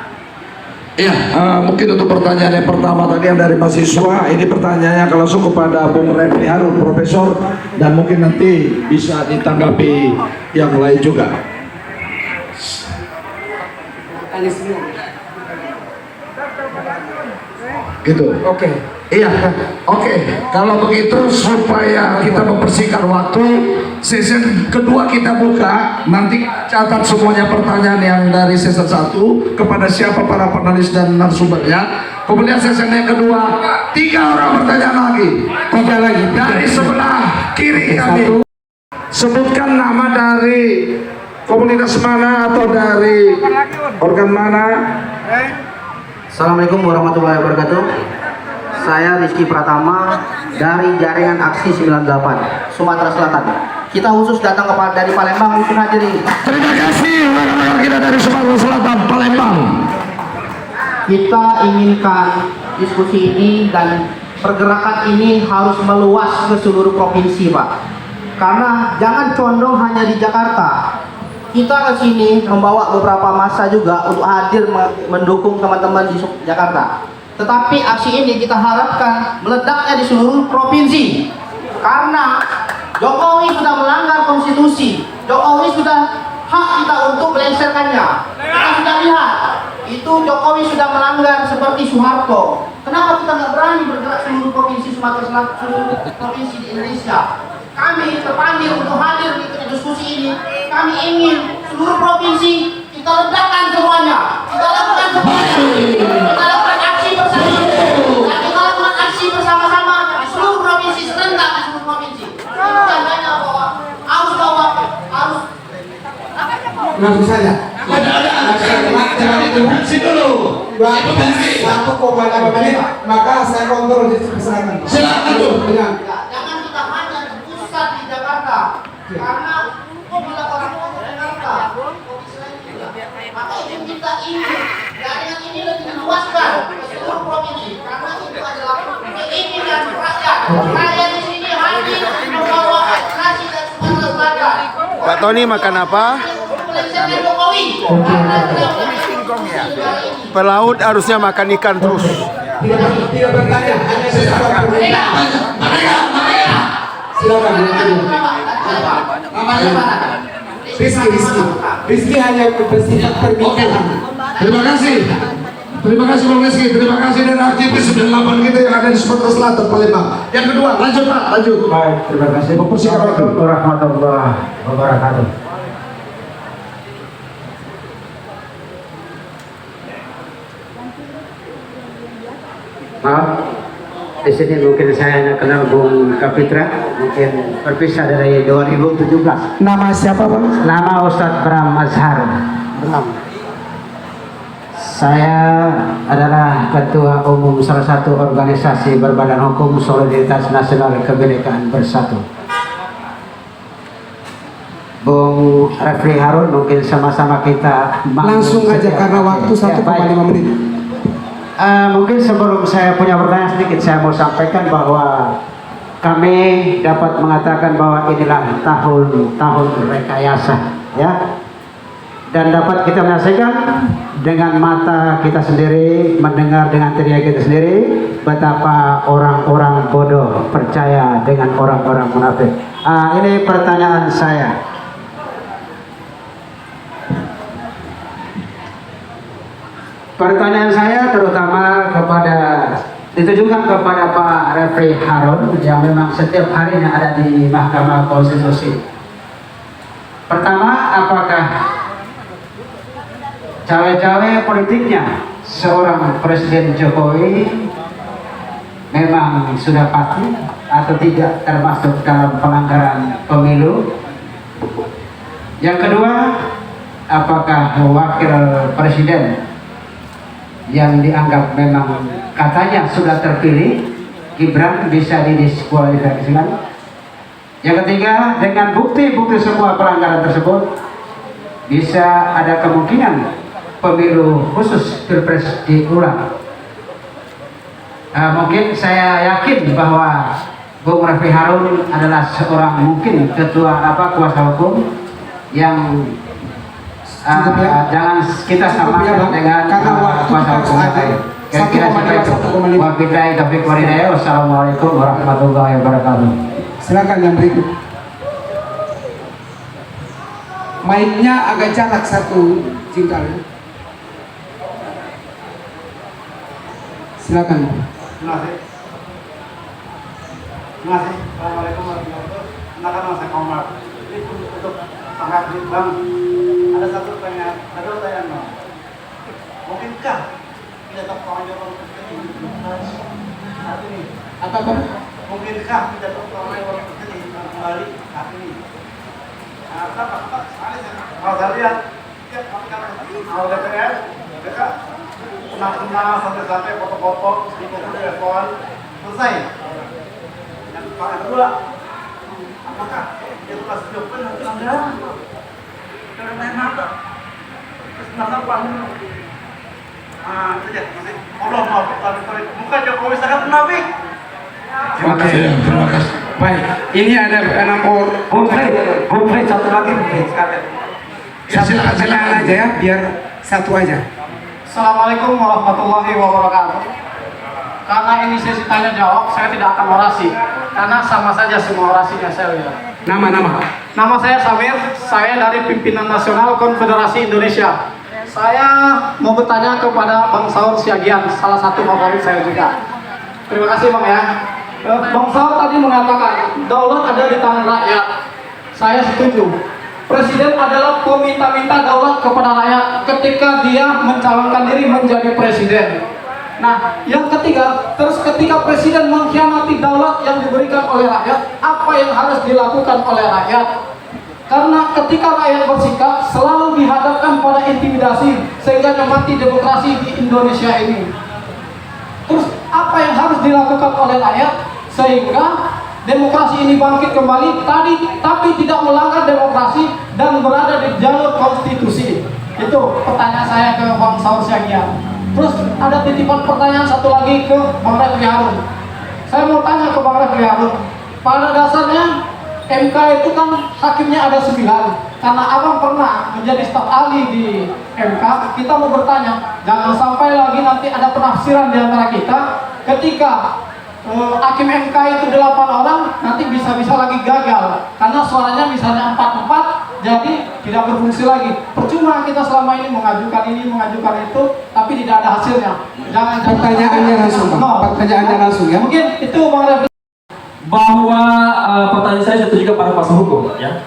Iya, mungkin untuk pertanyaan yang pertama tadi yang dari mahasiswa, ini pertanyaannya akan langsung kepada Bung Refli Harun, Profesor, dan mungkin nanti bisa ditanggapi yang lain juga. Gitu. Oke. Iya, oke. Kalau begitu supaya kita mempersingkat waktu, sesi kedua kita buka. Nanti catat semuanya pertanyaan yang dari sesi 1 kepada siapa para panelis dan narasumbernya. Kemudian sesi yang kedua 3 orang pertanyaan lagi. 3 lagi. Dari sebelah kiri kami. Sebutkan nama dari komunitas mana atau dari organ mana. Assalamualaikum warahmatullahi wabarakatuh. Saya Rizky Pratama dari Jaringan Aksi 98 Sumatera Selatan. Kita khusus datang dari Palembang untuk hadirin. Terima kasih rekan-rekan kita dari Sumatera Selatan, Palembang. Kita inginkan diskusi ini dan pergerakan ini harus meluas ke seluruh provinsi, Pak. Karena jangan condong hanya di Jakarta. Kita ke sini membawa beberapa massa juga untuk hadir mendukung teman-teman di Jakarta. Tetapi aksi ini kita harapkan meledaknya di seluruh provinsi. Karena Jokowi sudah melanggar konstitusi. Jokowi sudah hak kita untuk melengsarkannya. Kita sudah lihat, itu Jokowi sudah melanggar seperti Soeharto. Kenapa kita nggak berani bergerak seluruh provinsi Sumatera Selatan, seluruh provinsi di Indonesia? Kami terpanggil untuk hadir di diskusi ini. Kami ingin seluruh provinsi kita ledakkan semuanya. Kita lakukan semuanya. Kita lakukan aksi bersama. Dan kita lakukan aksi bersama-sama di seluruh provinsi, serentak di seluruh provinsi. Tandanya bahwa harus Langsung saja. dulu. 1,5 menit. Maka saya kontrol di kesalahan. Silakan tuh. jangan kita hanya pusat di Jakarta. Karena bila orang di Jakarta, maka itu kita ingin jaringan ini lebih diluaskan ke seluruh provinsi. Karena itu adalah keinginan rakyat. Saya di sini hadir membawa aspirasi dan Sumatera Selatan. Pak Tony makan apa? Pelaut harusnya makan ikan terus. Tidak bertanya. Silakan. Rizky hanya bersifat perbincangan. Terima kasih. Terima kasih Bang Rizky. Terima kasih dari aktivis 98 kita yang ada di Sumatera Selatan, Palembang. Yang kedua, lanjut Pak, lanjut. Baik, terima kasih. Assalamualaikum warahmatullahi wabarakatuh. Maaf, di sini mungkin saya hanya kenal Bung Kapitra, mungkin berpisah dari 2017. Nama siapa Bang? Nama Ustadz Bram Azhar. Saya adalah Ketua Umum salah satu organisasi berbadan hukum Solidaritas Nasional Kebinekaan Bersatu. Bung Refli Harun mungkin sama-sama kita Langsung aja karena waktu 1,5 menit. Mungkin sebelum saya punya pertanyaan sedikit, saya mau sampaikan bahwa kami dapat mengatakan bahwa inilah tahun rekayasa, ya, dan dapat kita menyaksikan dengan mata kita sendiri, mendengar dengan telinga kita sendiri betapa orang-orang bodoh percaya dengan orang-orang munafik. Ini pertanyaan saya. Pertanyaan saya terutama ditujukan kepada Pak Refli Harun yang memang setiap harinya ada di Mahkamah Konstitusi. Pertama, apakah cawe-cawe politiknya seorang Presiden Jokowi memang sudah pasti atau tidak termasuk dalam pelanggaran pemilu? Yang kedua, apakah wakil presiden yang dianggap memang katanya sudah terpilih Gibran bisa didiskualifikasikan? Yang ketiga, dengan bukti-bukti semua pelanggaran tersebut bisa ada kemungkinan pemilu khusus Pilpres diulang. Mungkin saya yakin bahwa Bung Refli Harun adalah seorang mungkin ketua kuasa hukum yang jangan kita samakan dengan kuasa hukum lain. Wabillahi taufiq wal hidayah. Wassalamualaikum warahmatullahi wabarakatuh. Silakan yang berikut. Mic-nya agak jarak satu jengkal. Silakan. Terima kasih. Terima kasih. Assalamualaikum warahmatullahi wabarakatuh. Nama saya Komar. Ini untuk sangat bang. Ada satu pertanyaan bang. Mungkinkah kita tetap orang saat ini? Apa? Mungkinkah kita tetap orang kembali saat ini? Kalau saya lihat tiap kalau DPR mereka senang-senang sampai foto-foto sedikit telepon selesai. Yang kedua, apakah itu pas jawaban nanti anda karena main mata terus apa? Saja, masih. Allah maaf, muka Jokowi sangat munafik. Terima kasih. Terima kasih. Baik, ini ada 6 orang. Bung satu lagi. Satu aja ya, biar satu aja. Assalamualaikum warahmatullahi wabarakatuh. Karena ini sesi tanya jawab, saya tidak akan orasi. Karena sama saja semua orasinya saya lihat. Nama saya Samir, saya dari Pimpinan Nasional Konfederasi Indonesia. Saya mau bertanya kepada Bang Saur Siagian, salah satu favorit saya juga. Terima kasih Bang ya. Bang Saur tadi mengatakan daulat ada di tangan rakyat. Saya setuju. Presiden adalah peminta-minta daulat kepada rakyat ketika dia mencalonkan diri menjadi presiden. Nah, yang ketiga, terus ketika presiden mengkhianati daulat yang diberikan oleh rakyat, apa yang harus dilakukan oleh rakyat? Karena ketika rakyat bersikap selalu dihadapkan pada intimidasi sehingga mati demokrasi di Indonesia ini. Terus apa yang harus dilakukan oleh rakyat sehingga demokrasi ini bangkit kembali tapi tidak melanggar demokrasi dan berada di jalur konstitusi? Itu pertanyaan saya ke Bang Saur Siagian. Terus ada titipan pertanyaan satu lagi ke Bang Refli Harun. Saya mau tanya ke Bang Refli Harun, pada dasarnya MK itu kan hakimnya ada 9. Karena abang pernah menjadi staf ahli di MK, kita mau bertanya, jangan sampai lagi nanti ada penafsiran di antara kita ketika hakim MK itu 8 orang, nanti bisa-bisa lagi gagal karena suaranya misalnya 4-4, jadi tidak berfungsi lagi. Percuma kita selama ini mengajukan itu, tapi tidak ada hasilnya. Jangan Pertanyaannya langsung, Bang. Pertanyaannya langsung ya. Mungkin itu Bang Refli. Bahwa pertanyaan saya juga pada kuasa hukum ya.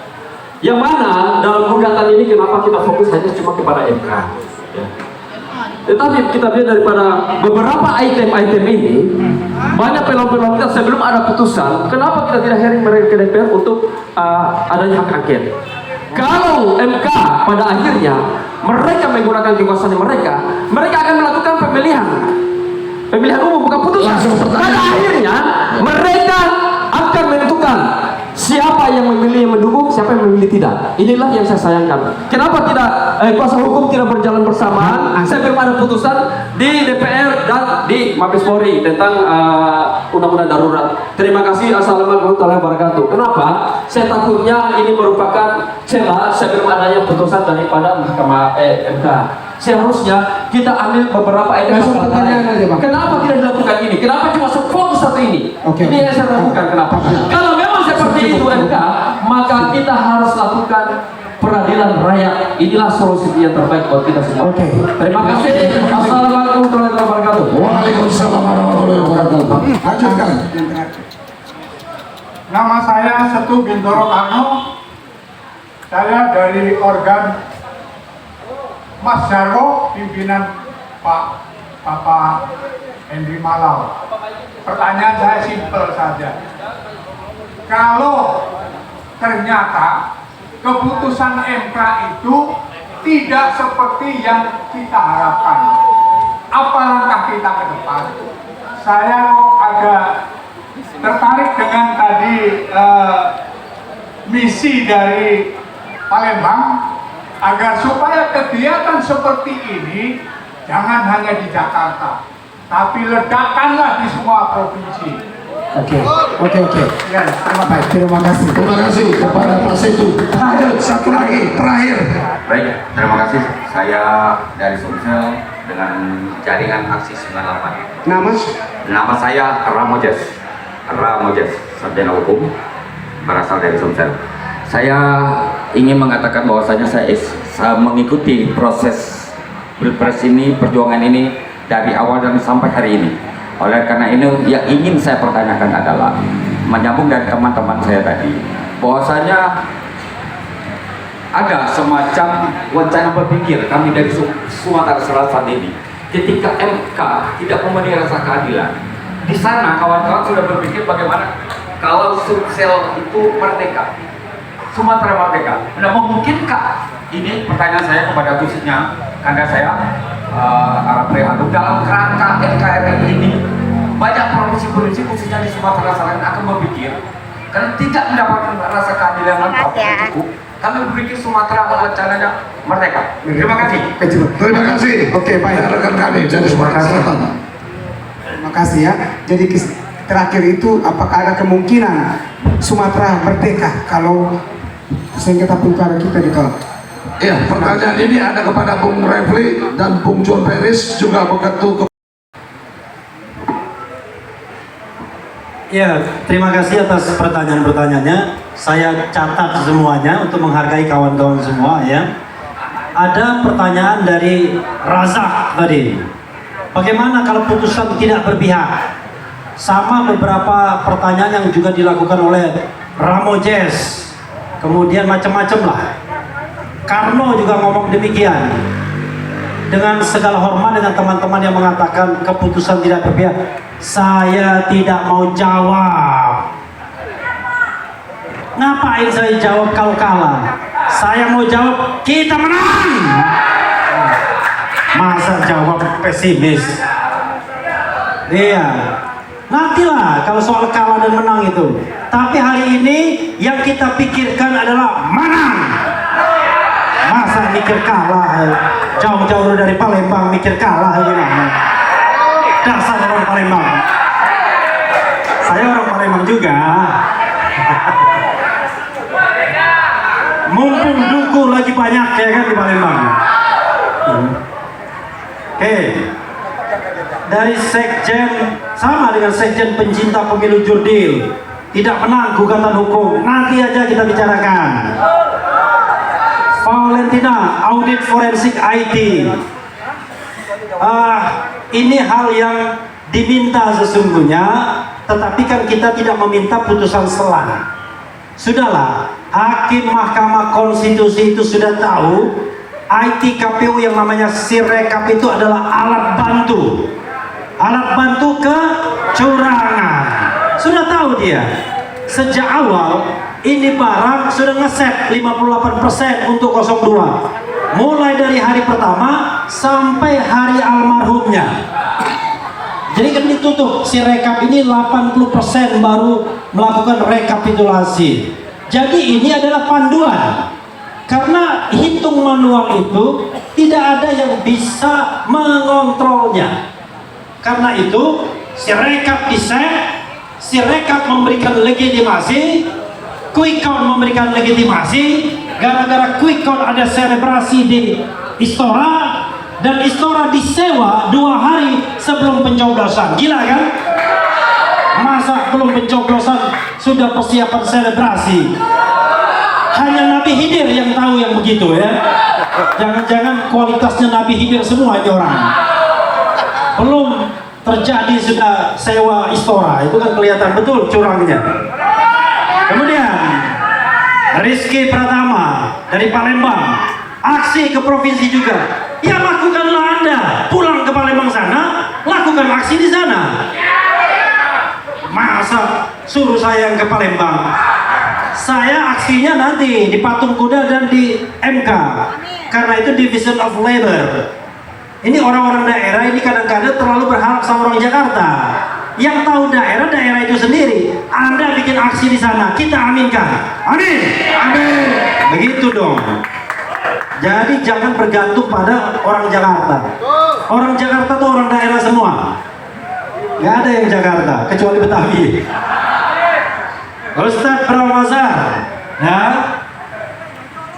Yang mana dalam gugatan ini kenapa kita fokus hanya cuma kepada MK ya. Tetapi kita lihat daripada beberapa item-item ini banyak peluang-peluang kita sebelum ada putusan. Kenapa kita tidak hearing mereka ke DPR untuk adanya hak angket? Kalau MK pada akhirnya mereka menggunakan kekuasaan mereka akan melakukan pemilihan umum bukan putusan. Pada akhirnya mereka akan menentukan siapa yang memilih yang mendukung, siapa yang memilih tidak. Inilah yang saya sayangkan. Kenapa tidak kuasa hukum tidak berjalan bersamaan sebelum ada putusan di DPR dan di Mabes Polri tentang undang-undang darurat. Terima kasih. Assalamualaikum warahmatullahi wabarakatuh. Kenapa? Saya takutnya ini merupakan celah sebelum adanya putusan daripada Mahkamah MK. Seharusnya kita ambil beberapa item. Kenapa tidak dilakukan ini? Kenapa cuma fokus satu ini? Ini yang saya lakukan. Kenapa? Kalau memang seperti itu MK, maka kita harus lakukan peradilan rakyat. Inilah solusi yang terbaik buat kita semua. Terima kasih. Assalamualaikum warahmatullahi wabarakatuh. Waalaikumsalam warahmatullahi wabarakatuh. Lanjutkan. Nama saya Setu Bintoro Karno. Saya dari organ Mas Jarwo, pimpinan Bapak Henry Malau. Pertanyaan saya simpel saja. Kalau ternyata keputusan MK itu tidak seperti yang kita harapkan, apa langkah kita ke depan? Saya agak tertarik dengan tadi misi dari Palembang, agar supaya kegiatan seperti ini jangan hanya di Jakarta, tapi ledakanlah di semua provinsi. Oke. Ya, Terima kasih. Terima kasih kepada Pak Setu. Lanjut, satu lagi, terakhir. Baik, terima kasih. Saya dari Sumsel dengan jaringan aksi 98. Nama saya Ramojes, sarjana hukum, berasal dari Sumsel. Saya ingin mengatakan bahwasanya saya mengikuti proses Pilpres ini, perjuangan ini dari awal dan sampai hari ini. Oleh karena ini yang ingin saya pertanyakan adalah menyambung dari teman-teman saya tadi, bahwasanya ada semacam wacana berpikir kami dari Sumatera Selatan ini, ketika MK tidak memenuhi rasa keadilan, di sana kawan-kawan sudah berpikir bagaimana kalau Sumsel itu merdeka, Sumatera merdeka. Nah, memungkinkah, ini pertanyaan saya kepada khususnya Kanda saya, Arab Rehanum, dalam kerangka NKRI ini banyak provinsi-provinsi khususnya di Sumatera Selatan akan berpikir karena tidak mendapatkan rasa keadilan lengkap cukup, kami berpikir Sumatera wacananya merdeka. Terima kasih. Terima kasih. Oke, baik. Rekan kami dari Sumatera Selatan. Terima kasih ya. Jadi terakhir itu, apakah ada kemungkinan Sumatera merdeka kalau sengketa pilkada kita ditolak? Iya, pertanyaan ini ada kepada Bung Refli dan Bung John Peris, juga begitu. Ya, terima kasih atas pertanyaan-pertanyaannya. Saya catat semuanya untuk menghargai kawan-kawan semua ya. Ada pertanyaan dari Razak tadi. Bagaimana kalau putusan tidak berpihak? Sama beberapa pertanyaan yang juga dilakukan oleh Ramojes. Kemudian macam-macam lah. Karno juga ngomong demikian. Dengan segala hormat dengan teman-teman yang mengatakan keputusan tidak berpihak, saya tidak mau jawab. Ngapain saya jawab kalau kalah? Saya mau jawab kita menang. Masa jawab pesimis? Iya. Nantilah kalau soal kalah dan menang itu. Tapi hari ini yang kita pikirkan adalah menang. Masa mikir kalah? Jauh-jauh dari Palembang mikir kalah gimana? Dasar orang Palembang. Saya orang Palembang juga. Mumpung duku lagi banyak ya kan di Palembang. Oke. Dari Sekjen, sama dengan Sekjen pencinta pemilu Jurdil, tidak menang gugatan hukum. Nanti aja kita bicarakan. Valentina, audit forensik IT. Ini hal yang diminta sesungguhnya, tetapi kan kita tidak meminta putusan selah. Sudahlah, Hakim Mahkamah Konstitusi itu sudah tahu IT KPU yang namanya Sirekap itu adalah alat bantu. Alat bantu kecurangan. Sudah tahu dia. Sejak awal ini barang sudah ngeset 58% untuk 02. Mulai dari hari pertama sampai hari almarhumnya. Jadi kan ditutup si rekap ini 80% baru melakukan rekapitulasi. Jadi ini adalah panduan. Karena hitung manual itu tidak ada yang bisa mengontrolnya. Karena itu si rekap diset, si rekap memberikan legitimasi, quick count memberikan legitimasi. Gara-gara quick count ada selebrasi di Istora, dan Istora disewa 2 hari sebelum pencoblosan. Gila kan? Masa belum pencoblosan sudah persiapan selebrasi? Hanya Nabi Khidir yang tahu yang begitu ya. Jangan-jangan kualitasnya Nabi Khidir semua ini orang. Belum terjadi sudah sewa Istora, itu kan kelihatan betul curangnya. Kemudian Rizky Pratama dari Palembang, aksi ke provinsi juga. Ya lakukanlah Anda, pulang ke Palembang sana, lakukan aksi di sana. Masa suruh saya yang ke Palembang? Saya aksinya nanti di Patung Kuda dan di MK. Karena itu Division of Labor. Ini orang-orang daerah ini kadang-kadang terlalu berharap sama orang Jakarta. Yang tahu daerah itu sendiri. Anda bikin aksi di sana, kita aminkan. Amin. Amin. Begitu dong. Jadi jangan bergantung pada orang Jakarta. Orang Jakarta tuh orang daerah semua. Gak ada yang Jakarta kecuali Betawi. Ustadz Bramazar, ya,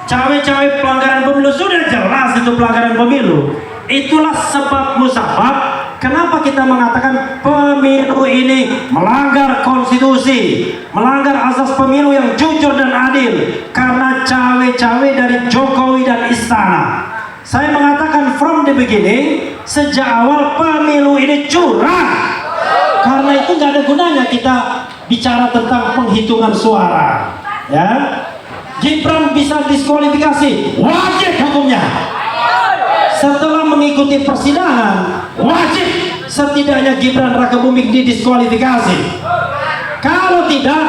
cawe-cawe pelanggaran pemilu sudah jelas itu pelanggaran pemilu. Itulah sebab musabab kenapa kita mengatakan pemilu ini melanggar konstitusi, melanggar asas pemilu yang jujur dan adil, karena cawe-cawe dari Jokowi dan istana. Saya mengatakan from the beginning, sejak awal pemilu ini curang. Karena itu nggak ada gunanya kita bicara tentang penghitungan suara. Ya, Gibran bisa diskualifikasi, wajib hukumnya. Setelah mengikuti persidangan, wajib setidaknya Gibran Rakabuming didiskualifikasi. Kalau tidak,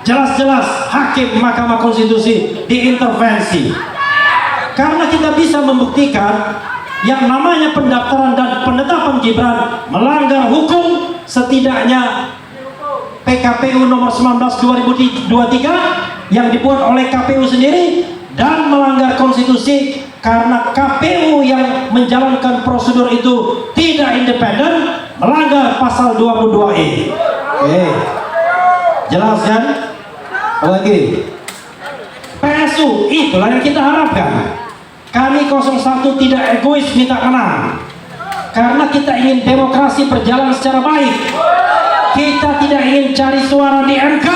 jelas-jelas hakim Mahkamah Konstitusi diintervensi. Karena kita bisa membuktikan yang namanya pendaftaran dan penetapan Gibran melanggar hukum, setidaknya PKPU nomor 19 2023 yang dibuat oleh KPU sendiri, dan melanggar konstitusi karena KPU yang menjalankan prosedur itu tidak independen, melanggar pasal 22E. Oke, jelas kan? Lagi PSU, itulah yang kita harapkan. Kami 01 tidak egois minta menang, karena kita ingin demokrasi berjalan secara baik. Kita tidak ingin cari suara di MK,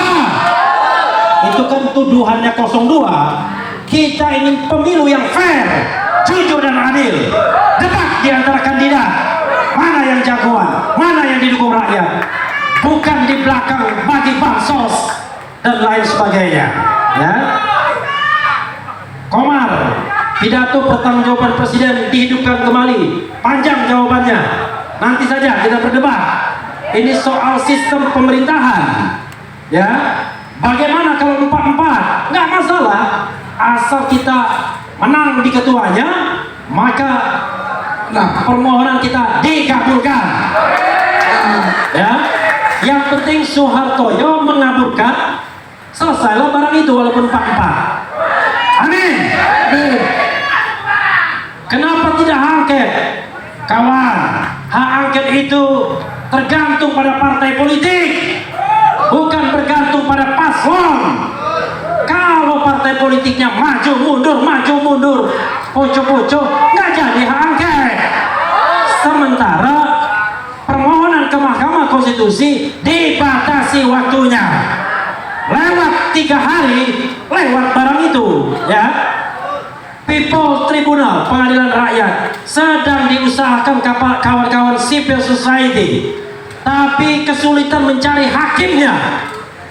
itu kan tuduhannya 02. Kita ingin pemilu yang fair, jujur dan adil. Debat di antara kandidat, mana yang jagoan, mana yang didukung rakyat, bukan di belakang bagi bansos dan lain sebagainya. Ya, Komar, pidato pertanggungjawaban presiden dihidupkan kembali. Panjang jawabannya, nanti saja kita berdebat. Ini soal sistem pemerintahan. Ya, bagaimana kalau 44? Nggak masalah, asal kita menang di ketuanya, maka permohonan kita dikabulkan. Ya, yang penting Soehartoyo mengabulkan, selesailah barang itu walaupun 44. Amin. Kenapa tidak angket? Kawan, hak angket itu tergantung pada partai politik, bukan bergantung pada paslon. Kalau partai politiknya maju mundur, poco-poco, nggak jadi hak angket. Sementara permohonan ke Mahkamah Konstitusi dibatasi waktunya. Lewat 3 hari, lewat barang itu, ya. People Tribunal, Pengadilan Rakyat, sedang diusahakan kawan-kawan civil society, tapi kesulitan mencari hakimnya.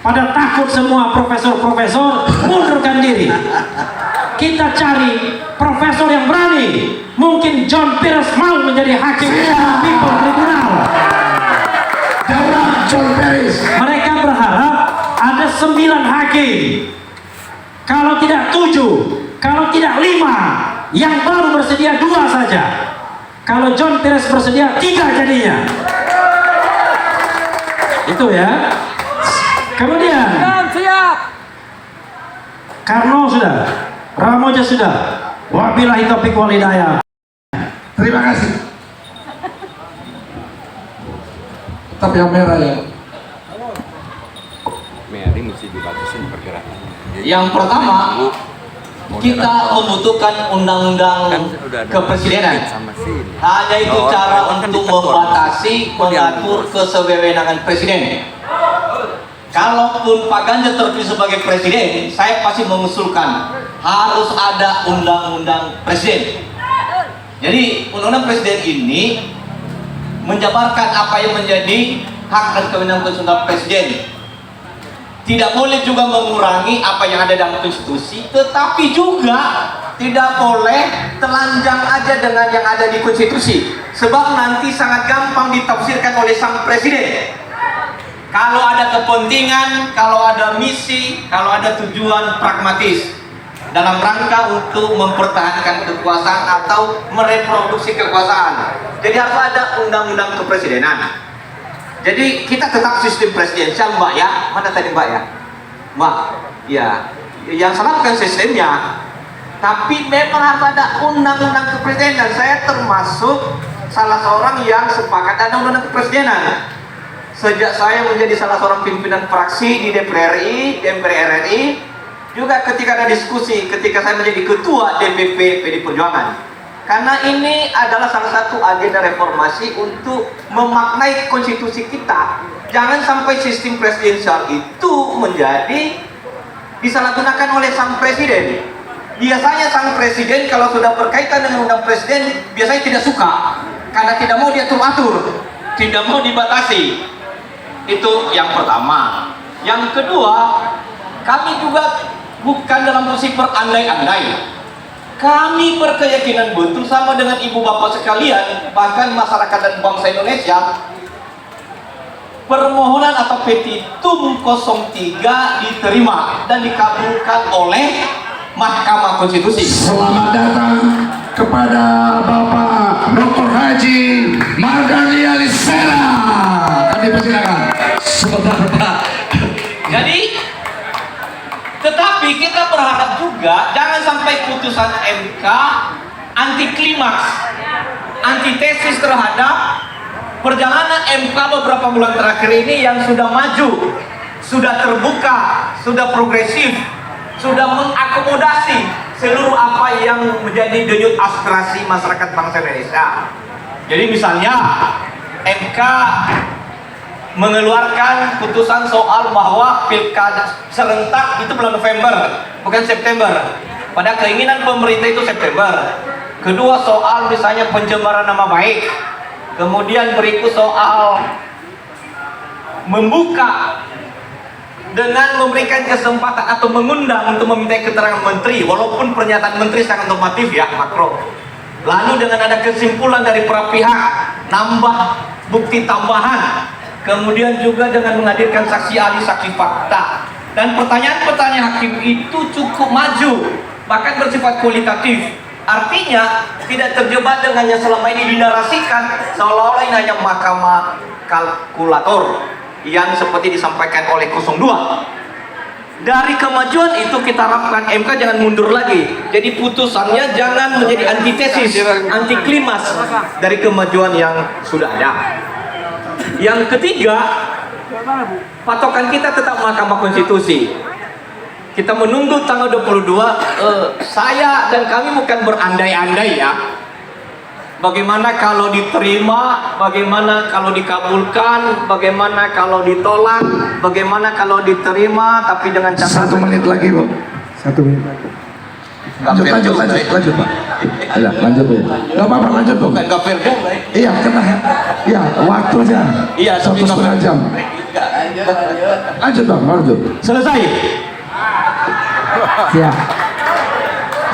Pada takut semua profesor-profesor mundurkan diri. Kita cari profesor yang berani. Mungkin John Pierce mau menjadi hakim People Tribunal. John Pierce. Mereka berharap ada 9 hakim. Kalau tidak 7, kalau tidak 5, yang baru bersedia 2 saja. Kalau John Pierce bersedia 3 jadinya. Itu ya. Kemudian Karno sudah, Ramoja sudah. Wabillahi taufiq wal hidayah. Terima kasih. Tapi yang merah ya. Mary mesti dibatasin pergerakan. Yang pertama, kita membutuhkan undang-undang kepresidenan. Hanya itu cara untuk membatasi, mengatur kesewenangan presiden. Kalaupun Pak Ganjar terpilih sebagai presiden, saya pasti mengusulkan harus ada undang-undang presiden. Jadi undang-undang presiden ini menjabarkan apa yang menjadi hak dan kewenangan konstitusional presiden. Tidak boleh juga mengurangi apa yang ada dalam konstitusi, tetapi juga tidak boleh telanjang aja dengan yang ada di konstitusi, sebab nanti sangat gampang ditafsirkan oleh sang presiden. Kalau ada kepentingan, kalau ada misi, kalau ada tujuan pragmatis dalam rangka untuk mempertahankan kekuasaan atau mereproduksi kekuasaan. Jadi harus ada undang-undang kepresidenan. Jadi kita tetap sistem presidensial, Mbak ya. Mana tadi Mbak ya? Mbak, ya. Yang salah bukan sistemnya, tapi memang harus ada undang-undang kepresidenan. Saya termasuk salah seorang yang sepakat ada undang-undang kepresidenan. Sejak saya menjadi salah seorang pimpinan fraksi di DPR RI, juga ketika ada diskusi, ketika saya menjadi ketua DPP PD Perjuangan. Karena ini adalah salah satu agenda reformasi untuk memaknai konstitusi kita. Jangan sampai sistem presidensial itu menjadi disalahgunakan oleh sang presiden. Biasanya sang presiden kalau sudah berkaitan dengan undang presiden biasanya tidak suka karena tidak mau diatur-atur, tidak mau dibatasi. Itu yang pertama. Yang kedua, kami juga bukan dalam posisi berandai-andai. Kami berkeyakinan betul sama dengan ibu bapak sekalian, bahkan masyarakat dan bangsa Indonesia, permohonan atau petitum 03 diterima dan dikabulkan oleh Mahkamah Konstitusi. Selamat datang kepada Bapak Dr. Haji Mardhani Alisera. Kami persilakan. Sebentar Pak. Jadi, tetapi kita berharap juga jangan sampai putusan MK anti klimaks, antitesis terhadap perjalanan MK beberapa bulan terakhir ini yang sudah maju, sudah terbuka, sudah progresif, sudah mengakomodasi seluruh apa yang menjadi denyut aspirasi masyarakat bangsa Indonesia. Jadi misalnya MK mengeluarkan putusan soal bahwa pilkada serentak itu bulan November, bukan September. Pada keinginan pemerintah itu September. Kedua soal misalnya pencemaran nama baik. Kemudian berikut soal membuka dengan memberikan kesempatan atau mengundang untuk meminta keterangan menteri, walaupun pernyataan menteri sangat normatif ya, makro. Lalu dengan ada kesimpulan dari para pihak, nambah bukti tambahan, kemudian juga dengan menghadirkan saksi ahli, saksi fakta, dan pertanyaan-pertanyaan hakim itu cukup maju, bahkan bersifat kualitatif. Artinya tidak terjebak dengan yang selama ini dinarasikan seolah-olah ini hanya mahkamah kalkulator yang seperti disampaikan oleh 02. Dari kemajuan itu kita harapkan MK jangan mundur lagi. Jadi putusannya jangan menjadi antitesis, anti klimaks dari kemajuan yang sudah ada. Yang ketiga, patokan kita tetap Mahkamah Konstitusi. Kita menunggu tanggal 22. Saya dan kami bukan berandai-andai ya. Bagaimana kalau diterima, bagaimana kalau dikabulkan, bagaimana kalau ditolak, bagaimana kalau diterima tapi dengan catatan. 1 menit lagi, Bu. 1 menit lagi. Lanjut Pak. Ayo, lanjut Bu. Gak apa-apa, lanjut Bu. Bukan gak fair juga. Iya, kena. Iya, waktunya. Iya, 1,5 jam. Lanjut Bang, lanjut. Selesai. Ya.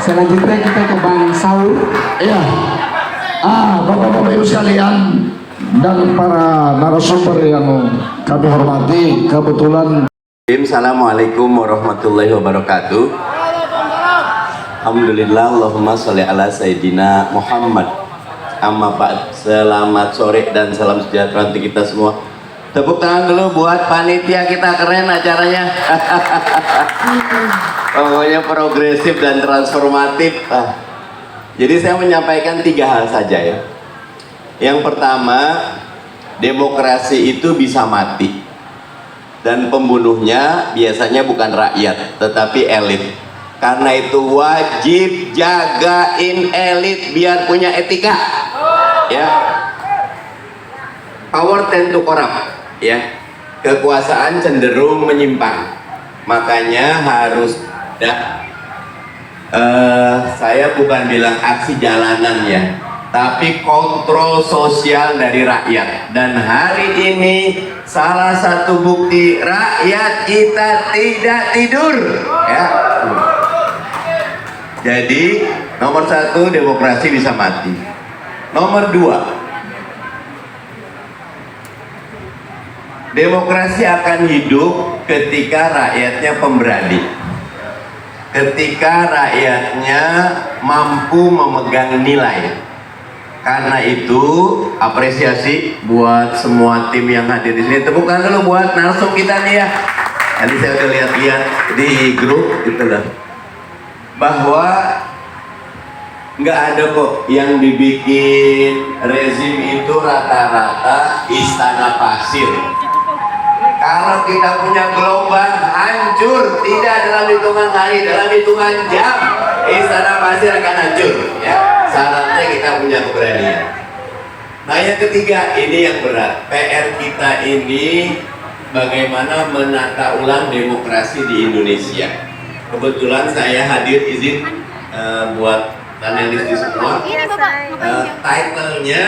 Selanjutnya kita ke Bang Saul. Iya. Bapak-bapak Ibu sekalian dan para narasumber yang kami hormati, kebetulan. Assalamualaikum warahmatullahi wabarakatuh. Alhamdulillah, Allahumma sholli ala Sayyidina Muhammad. Amma ba'd. Selamat sore dan salam sejahtera untuk kita semua. Tepuk tangan dulu buat panitia kita, keren acaranya. Pokoknya progresif dan transformatif. Jadi saya menyampaikan 3 hal saja ya. Yang pertama, demokrasi itu bisa mati. Dan pembunuhnya biasanya bukan rakyat, tetapi elit. Karena itu wajib jagain elit biar punya etika. Ya. Power tend to corrupt. Ya. Kekuasaan cenderung menyimpang. Makanya harus saya bukan bilang aksi jalanan ya, tapi kontrol sosial dari rakyat. Dan hari ini salah satu bukti rakyat kita tidak tidur ya. Jadi nomor 1, demokrasi bisa mati. Nomor 2, demokrasi akan hidup ketika rakyatnya pemberani, ketika rakyatnya mampu memegang nilai. Karena itu apresiasi buat semua tim yang hadir di sini. Tepuk tangan dulu buat narsum kita nih ya. Tadi saya udah lihat-lihat di grup itu loh, bahwa nggak ada kok yang dibikin rezim itu rata-rata istana pasir. Kalau kita punya gelombang hancur, tidak dalam hitungan hari, dalam hitungan jam, istana pasir akan hancur ya. Syaratnya kita punya keberanian. Nah yang ketiga, ini yang berat. PR kita ini bagaimana menata ulang demokrasi di Indonesia. Kebetulan saya hadir izin buat panelis di semua. Title-nya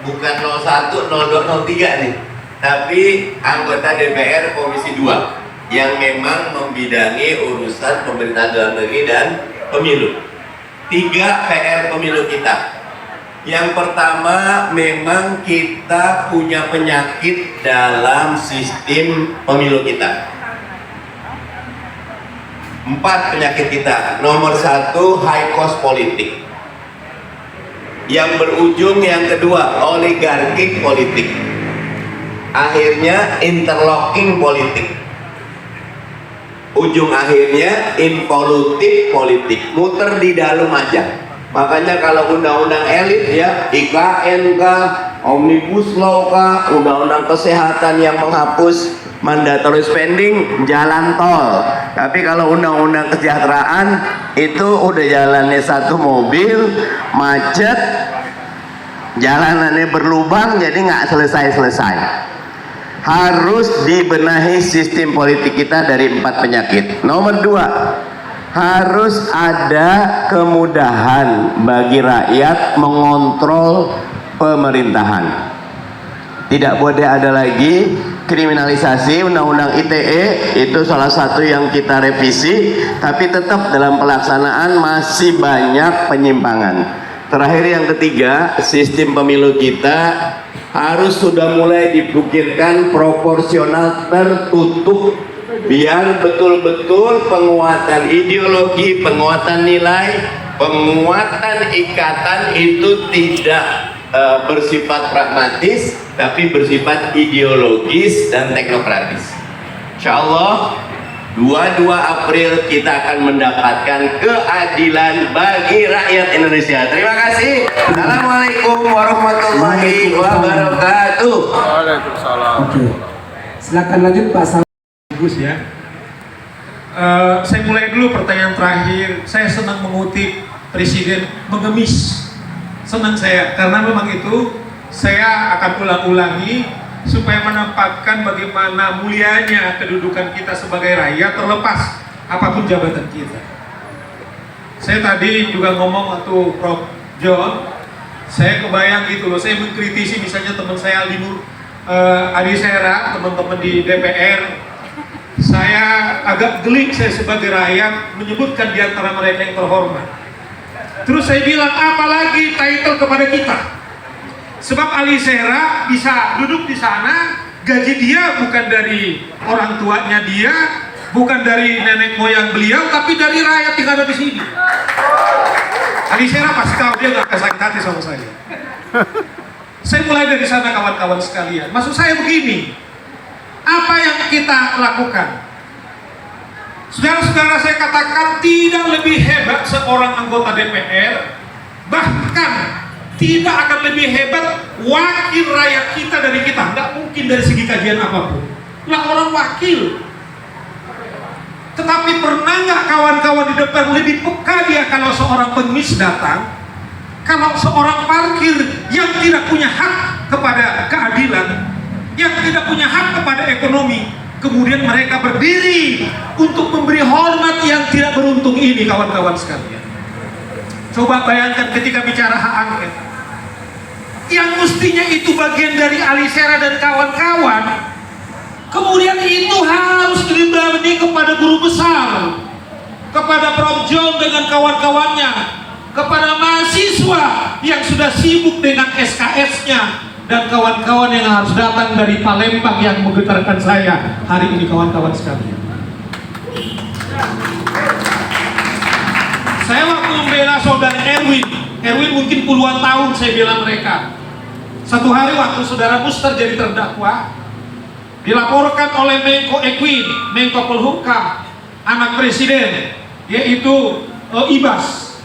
bukan 01, 02, 03 nih, tapi anggota DPR Komisi 2 yang memang membidangi urusan pemerintahan dalam negeri dan pemilu. 3 PR pemilu kita. Yang pertama, memang kita punya penyakit dalam sistem pemilu kita. 4 penyakit kita. Nomor 1, high cost politik. Yang berujung yang kedua, oligarkik politik. Akhirnya interlocking politik. Ujung akhirnya involutif politik. Muter di dalam aja. Makanya kalau undang-undang elit ya, IKN kah, Omnibus Law kah, undang-undang kesehatan yang menghapus mandatory spending, jalan tol. Tapi kalau undang-undang kesejahteraan itu udah jalannya satu mobil, macet, jalanannya berlubang, jadi nggak selesai-selesai. Harus dibenahi sistem politik kita dari 4 penyakit. Nomor 2, harus ada kemudahan bagi rakyat mengontrol pemerintahan. Tidak boleh ada lagi kriminalisasi. Undang-undang ITE itu salah satu yang kita revisi, tapi tetap dalam pelaksanaan masih banyak penyimpangan. Terakhir yang ketiga, sistem pemilu kita harus sudah mulai dipikirkan proporsional tertutup, biar betul-betul penguatan ideologi, penguatan nilai, penguatan ikatan itu tidak bersifat pragmatis, tapi bersifat ideologis dan teknokratis. Insya Allah 22 April kita akan mendapatkan keadilan bagi rakyat Indonesia. Terima kasih. Assalamualaikum warahmatullahi wabarakatuh. Waalaikumsalam. Oke. Silakan lanjut Pak Salam. Bagus ya. Saya mulai dulu pertanyaan terakhir. Saya senang mengutip Presiden mengemis. Senang saya karena memang itu saya akan ulang-ulangi supaya menampakkan bagaimana mulianya kedudukan kita sebagai rakyat terlepas apapun jabatan kita. Saya tadi juga ngomong waktu Prof John, saya kebayang gitu loh, saya mengkritisi misalnya teman saya Adi Sera, teman-teman di DPR. Saya agak gelik saya sebagai rakyat menyebutkan di antara mereka yang terhormat. Terus saya bilang apalagi title kepada kita. Sebab Ali Sera bisa duduk di sana, gaji dia bukan dari orang tuanya dia, bukan dari nenek moyang beliau, tapi dari rakyat yang ada di sini. Ali Sera pasti tahu, dia nggak akan sakit hati sama saya. Saya mulai dari sana kawan-kawan sekalian. Maksud saya begini, apa yang kita lakukan? Saudara-saudara, saya katakan tidak lebih hebat seorang anggota DPR, bahkan tidak akan lebih hebat wakil rakyat kita dari kita. Nggak mungkin dari segi kajian apapun. Lah orang wakil. Tetapi pernah nggak kawan-kawan di DPR lebih peka dia kalau seorang pengemis datang, kalau seorang parkir yang tidak punya hak kepada keadilan, yang tidak punya hak kepada ekonomi, kemudian mereka berdiri untuk memberi hormat yang tidak beruntung ini, kawan-kawan sekalian. Coba bayangkan ketika bicara hak angket, yang mestinya itu bagian dari Ali Sera dan kawan-kawan, kemudian itu harus diberi kepada guru besar, kepada Prof John dengan kawan-kawannya, kepada mahasiswa yang sudah sibuk dengan SKS-nya, dan kawan-kawan yang harus datang dari Palembang yang menggetarkan saya hari ini, kawan-kawan sekalian. Saya waktu membela saudara Erwin mungkin puluhan tahun saya bela mereka. Satu hari waktu saudara Muster jadi terdakwa, dilaporkan oleh Menko Equin, Menko Polhukam, anak presiden, yaitu Ibas.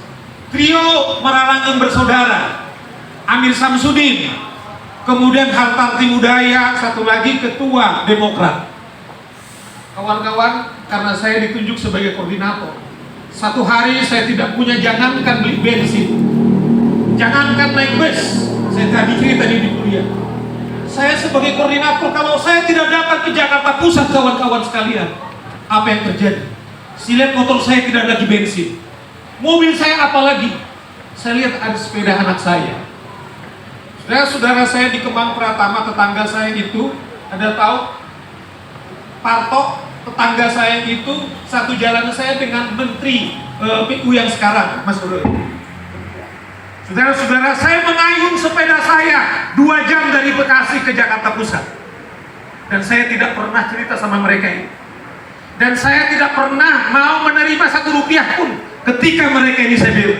Trio Maralangen bersaudara, Amir Samsudin, kemudian Hartarti Mudaya, satu lagi ketua Demokrat. Kawan-kawan, karena saya ditunjuk sebagai koordinator, satu hari saya tidak punya, jangankan beli bensin, jangankan naik bus. Saya tadi cerita di kuliah, saya sebagai koordinator, kalau saya tidak dapat ke Jakarta Pusat, kawan-kawan sekalian, apa yang terjadi? Silet motor saya tidak lagi bensin. Mobil saya apalagi? Saya lihat ada sepeda anak saya. Saudara saya di Kemang Pratama, tetangga saya itu, ada tahu? Parto, tetangga saya itu satu jalan saya dengan Menteri PU yang sekarang, Mas Bro. Saudara-saudara, saya mengayun sepeda saya 2 jam dari Bekasi ke Jakarta Pusat. Dan saya tidak pernah cerita sama mereka ini. Dan saya tidak pernah mau menerima 1 rupiah pun ketika mereka ini saya bela.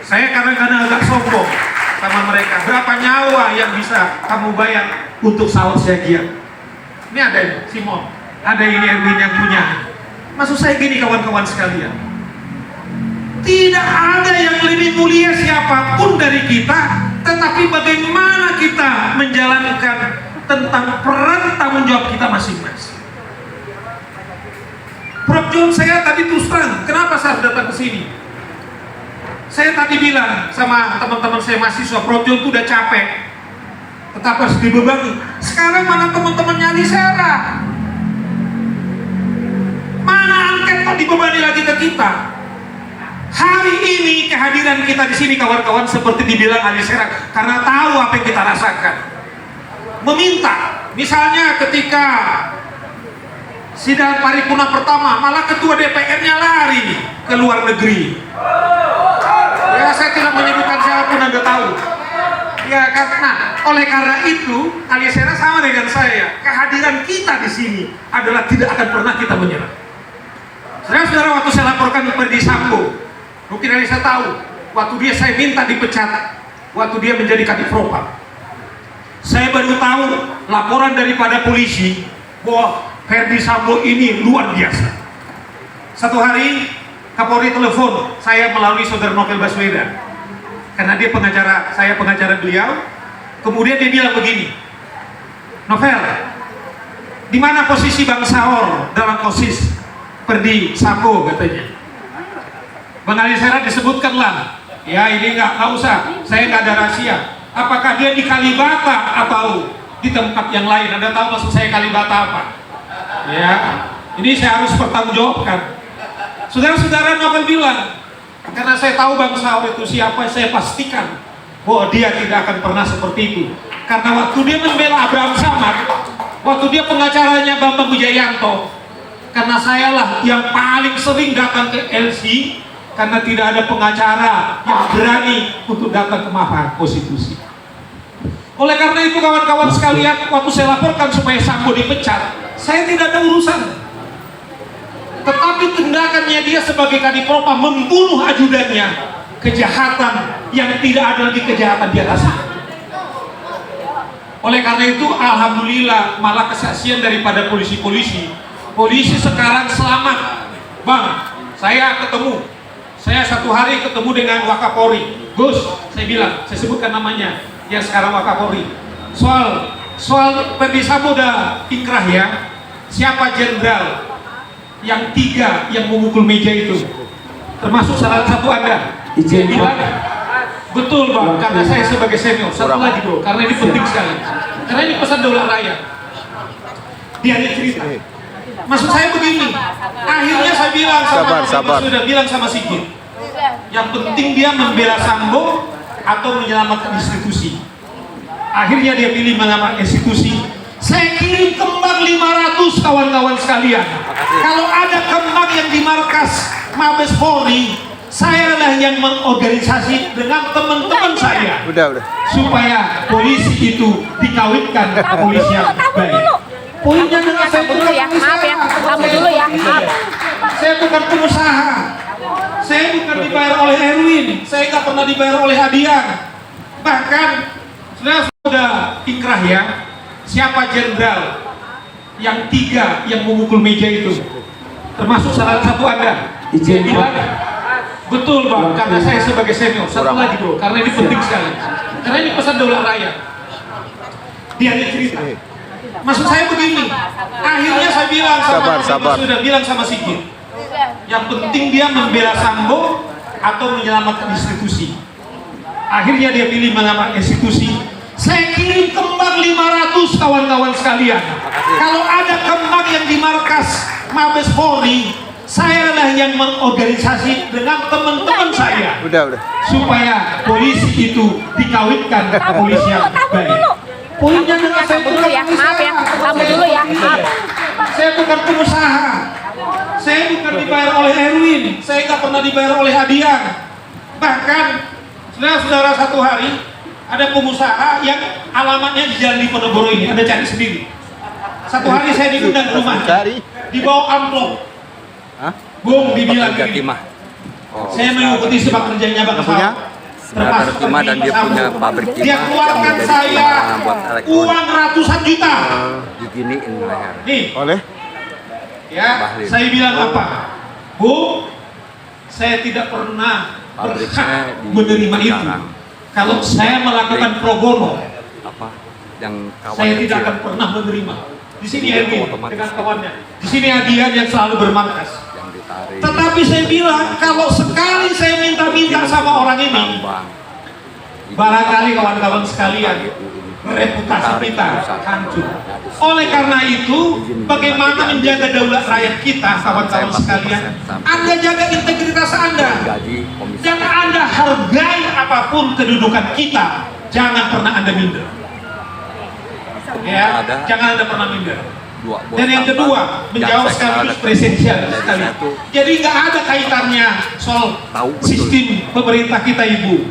Saya kadang-kadang agak sombong sama mereka. Berapa nyawa yang bisa kamu bayar untuk sahur sekian? Ini ada ini, Simon. Ada ini Erwin yang punya. Maksud saya gini kawan-kawan sekalian. Tidak ada yang lebih mulia siapapun dari kita, tetapi bagaimana kita menjalankan tentang peran tanggung jawab kita masing-masing. Prof John, saya tadi terus terang, kenapa saya datang ke sini? Saya tadi bilang sama teman-teman saya mahasiswa, Prof John itu udah capek, tetap harus dibebani. Sekarang mana teman-temannya Alisera? Mana angket kok dibebani lagi ke kita? Hari ini kehadiran kita di sini kawan-kawan seperti dibilang Alisera, karena tahu apa yang kita rasakan. Meminta, misalnya ketika sidang paripurna pertama, malah ketua DPR-nya lari ke luar negeri. Ya, saya tidak menyebutkan siapapun, Anda tahu. Ya, karena oleh karena itu Alisera sama dengan saya. Kehadiran kita di sini adalah tidak akan pernah kita menyerah. Saudara-saudara, waktu saya laporkan Ferdy Sambo, mungkin Alisera tahu, waktu dia saya minta dipecat, waktu dia menjadi Kadif Propam. Saya baru tahu laporan daripada polisi bahwa Ferdy Sambo ini luar biasa. Satu hari Kapolri telepon saya melalui saudara Novel Baswedan, karena dia pengacara, saya pengacara beliau. Kemudian dia bilang begini, Novel, di mana posisi Bang Saur dalam kasus Ferdy Sambo, katanya. Bang Alisera disebutkanlah, ya ini nggak usah, saya nggak ada rahasia. Apakah dia di Kalibata atau di tempat yang lain? Anda tahu maksud saya Kalibata apa? Ya, ini saya harus bertanggungjawabkan. Saudara-saudara, Novel bilang, karena saya tahu Bang Saur itu siapa, saya pastikan bahwa dia tidak akan pernah seperti itu. Karena waktu dia membela Abraham Samad, waktu dia pengacaranya Bambang Wijayanto, karena sayalah yang paling sering datang ke LC, karena tidak ada pengacara yang berani untuk datang ke Mahkamah Konstitusi. Oleh karena itu kawan-kawan sekalian, waktu saya laporkan supaya Sambo dipecat, saya tidak ada urusan. Tetapi tindakannya dia sebagai Kadif Propam membunuh ajudannya, kejahatan yang tidak ada lagi kejahatan di atasnya. Oleh karena itu alhamdulillah malah kesaksian daripada polisi-polisi. Polisi sekarang selamat. Bang, saya satu hari ketemu dengan Wakapolri. Gus, saya bilang, saya sebutkan namanya, yang sekarang Wakapolri. Soal Ferdy Sambo udah inkrah ya. Siapa jenderal yang 3 yang memukul meja itu? Termasuk salah satu Anda. Dia bilang, betul Bang, karena saya sebagai senior. Satu lagi bro, karena ini penting sekali. Karena ini pesan daulat rakyat. Dia ada cerita. Maksud saya begini, akhirnya saya bilang sudah bilang sama Sigit, yang penting dia membela Sambo atau menyelamatkan institusi. Akhirnya dia pilih menyelamatkan institusi. Saya kirim kembang 500 kawan-kawan sekalian. Kalau ada kembang yang di markas Mabes Polri, saya lah yang mengorganisasi dengan teman-teman saya. Supaya polisi itu dikawinkan polisi yang baik. Poinnya dengan saya bukan pengusaha. Saya bukan pengusaha. Saya bukan dibayar oleh Erwin. Saya nggak pernah dibayar oleh Adian. Bahkan sudah inkrah ya. Siapa jenderal yang 3 yang memukul meja itu? Termasuk salah satu Anda. Dia bilang, betul Bang, karena saya sebagai senior. Satu lagi bro, karena ini penting sekali. Karena ini pesan daulat rakyat. Dia ada cerita. Maksud saya begini, akhirnya saya bilang sudah bilang sama Sigit, yang penting dia membela Sambo atau menyelamatkan institusi. Akhirnya dia pilih menyelamatkan institusi. Saya kirim kembang 500 kawan-kawan sekalian. Kalau ada kembang yang di markas Mabes Polri, Sayalah yang mengorganisasi dengan teman-teman saya Udah. supaya polisi itu dikawinkan polisi yang baik. Poinnya dengan saya bukan pengusaha. Saya bukan pengusaha. Saya bukan dibayar oleh Erwin. Saya nggak pernah dibayar oleh Adian. Bahkan saudara-saudara, satu hari ada pengusaha yang alamatnya di Jalan Diponegoro ini, Anda cari sendiri. Satu hari saya diundang ke rumahnya, dibawa amplop. Bung, dibilang gini, saya mengikuti sepak terjangnya bangsa, termasuk dan dia punya pabrik timah. Dia keluarkan saya uang ratusan juta. Diginiin leher. Nih, Oleh? ya, saya bilang apa? Bu, saya tidak pernah berhak menerima itu. Kalau saya melakukan pro bono, saya tidak akan pernah menerima. Di sini Erwin dengan kawannya, di sini Adian yang selalu bermarkas. Tetapi saya bilang, kalau sekali saya minta-minta sama orang ini, barangkali kawan-kawan sekalian, reputasi kita hancur. Oleh karena itu, bagaimana menjaga daulat rakyat kita, kawan-kawan sekalian? Anda jaga integritas Anda. Jangan Anda hargai apapun kedudukan kita. Jangan pernah Anda minder. Ya, jangan Anda pernah minder. Dan yang kedua, menjawab sekaligus presensial sekali. Jadi nggak ada kaitannya soal sistem pemerintah kita, Ibu.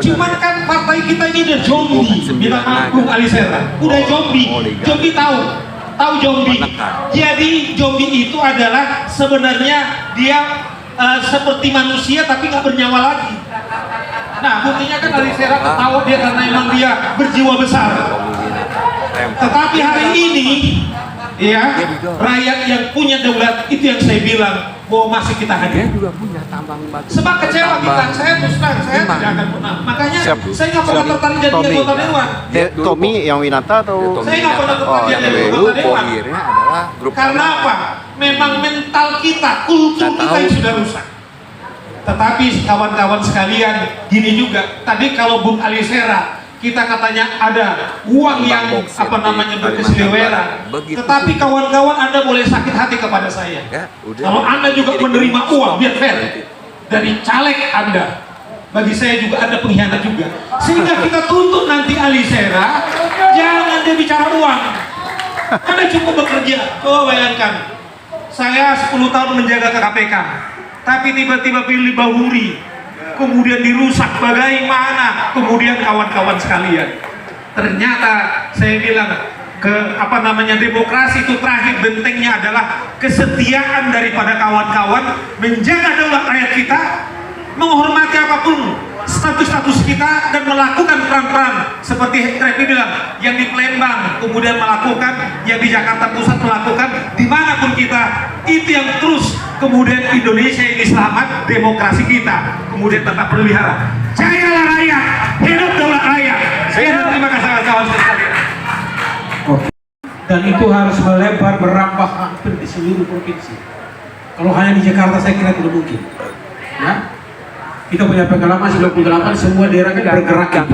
Cuman kan partai kita ini udah zombie, bilang Bung Alisera, udah zombie. Zombie tahu zombie. Jadi zombie itu adalah sebenarnya dia seperti manusia tapi nggak bernyawa lagi. Nah, buktinya kan Alisera ketawa dia karena emang dia berjiwa besar. Tetapi hari ini, ya, rakyat yang punya daulat itu yang saya bilang bahwa masih kita hadir. Sebab kecewa kita, saya terus terang, saya tidak akan pernah. Makanya saya nggak pernah tertarik jadi anggota dewan. Tommy yang Winata atau? Saya nggak pernah tertarik jadi anggota dewan. Karena apa? Memang mental kita, kultur kita yang sudah rusak. Tetapi kawan-kawan sekalian, gini juga. Tadi kalau Bung Alisera, kita katanya ada uang yang berkeseliweran. Tetapi kawan-kawan, Anda boleh sakit hati kepada saya. Kalau Anda juga menerima uang, biar fair, dari caleg Anda, bagi saya juga ada pengkhianat juga. Sehingga kita tuntut nanti Alisera, jangan dia bicara uang. Anda cukup bekerja. Coba bayangkan, saya 10 tahun menjaga KPK, tapi tiba-tiba pilih Bahuri, kemudian dirusak bagaimana, kemudian kawan-kawan sekalian, ternyata saya bilang demokrasi itu terakhir bentengnya adalah kesetiaan daripada kawan-kawan menjaga daulat rakyat kita, menghormati apapun status-status kita, dan melakukan peran-peran seperti Revi bilang, yang di Palembang kemudian melakukan, yang di Jakarta Pusat melakukan, dimanapun kita, itu yang terus kemudian Indonesia ini selamat, demokrasi kita kemudian tetap berlihara. Jayalah rakyat, hidup daulat rakyat. Terima kasih kawan-kawan sekalian. Dan itu harus melebar, merambah hampir di seluruh provinsi. Kalau hanya di Jakarta saya kira tidak mungkin. Ya, kita punya pengalaman 98, semua daerah kan bergerak itu.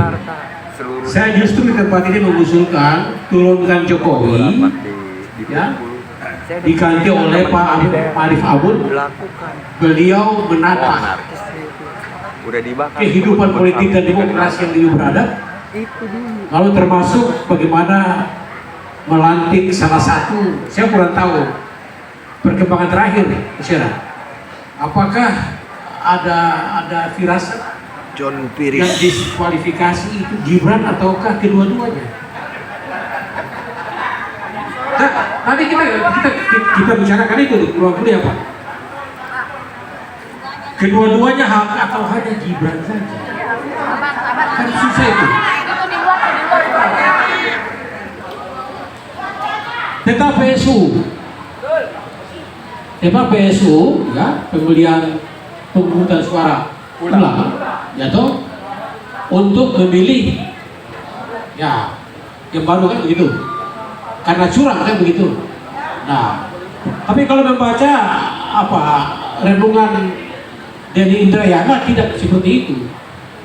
Saya justru di tempat ini mengusulkan turunkan Jokowi, ya, diganti oleh Pak Arif Abun. Beliau menata kehidupan politik dan demokrasi yang beliau beradab, lalu termasuk bagaimana melantik salah satu, saya kurang tahu perkembangan terakhir, apakah ada firasat John yang Piris diskualifikasi itu Gibran ataukah kedua-duanya? Nah, nanti kita bicarakan itu di ruang kuliah, Pak. Kedua-duanya hak atau hanya Gibran saja? Kan susah itu. Tetap PSU, ya, pemilihan pemungutan suara ulang, ya toh, untuk memilih, ya, yang baru kan begitu, karena curang kan begitu. Nah, tapi kalau membaca renungan Denny Indrayana tidak seperti itu.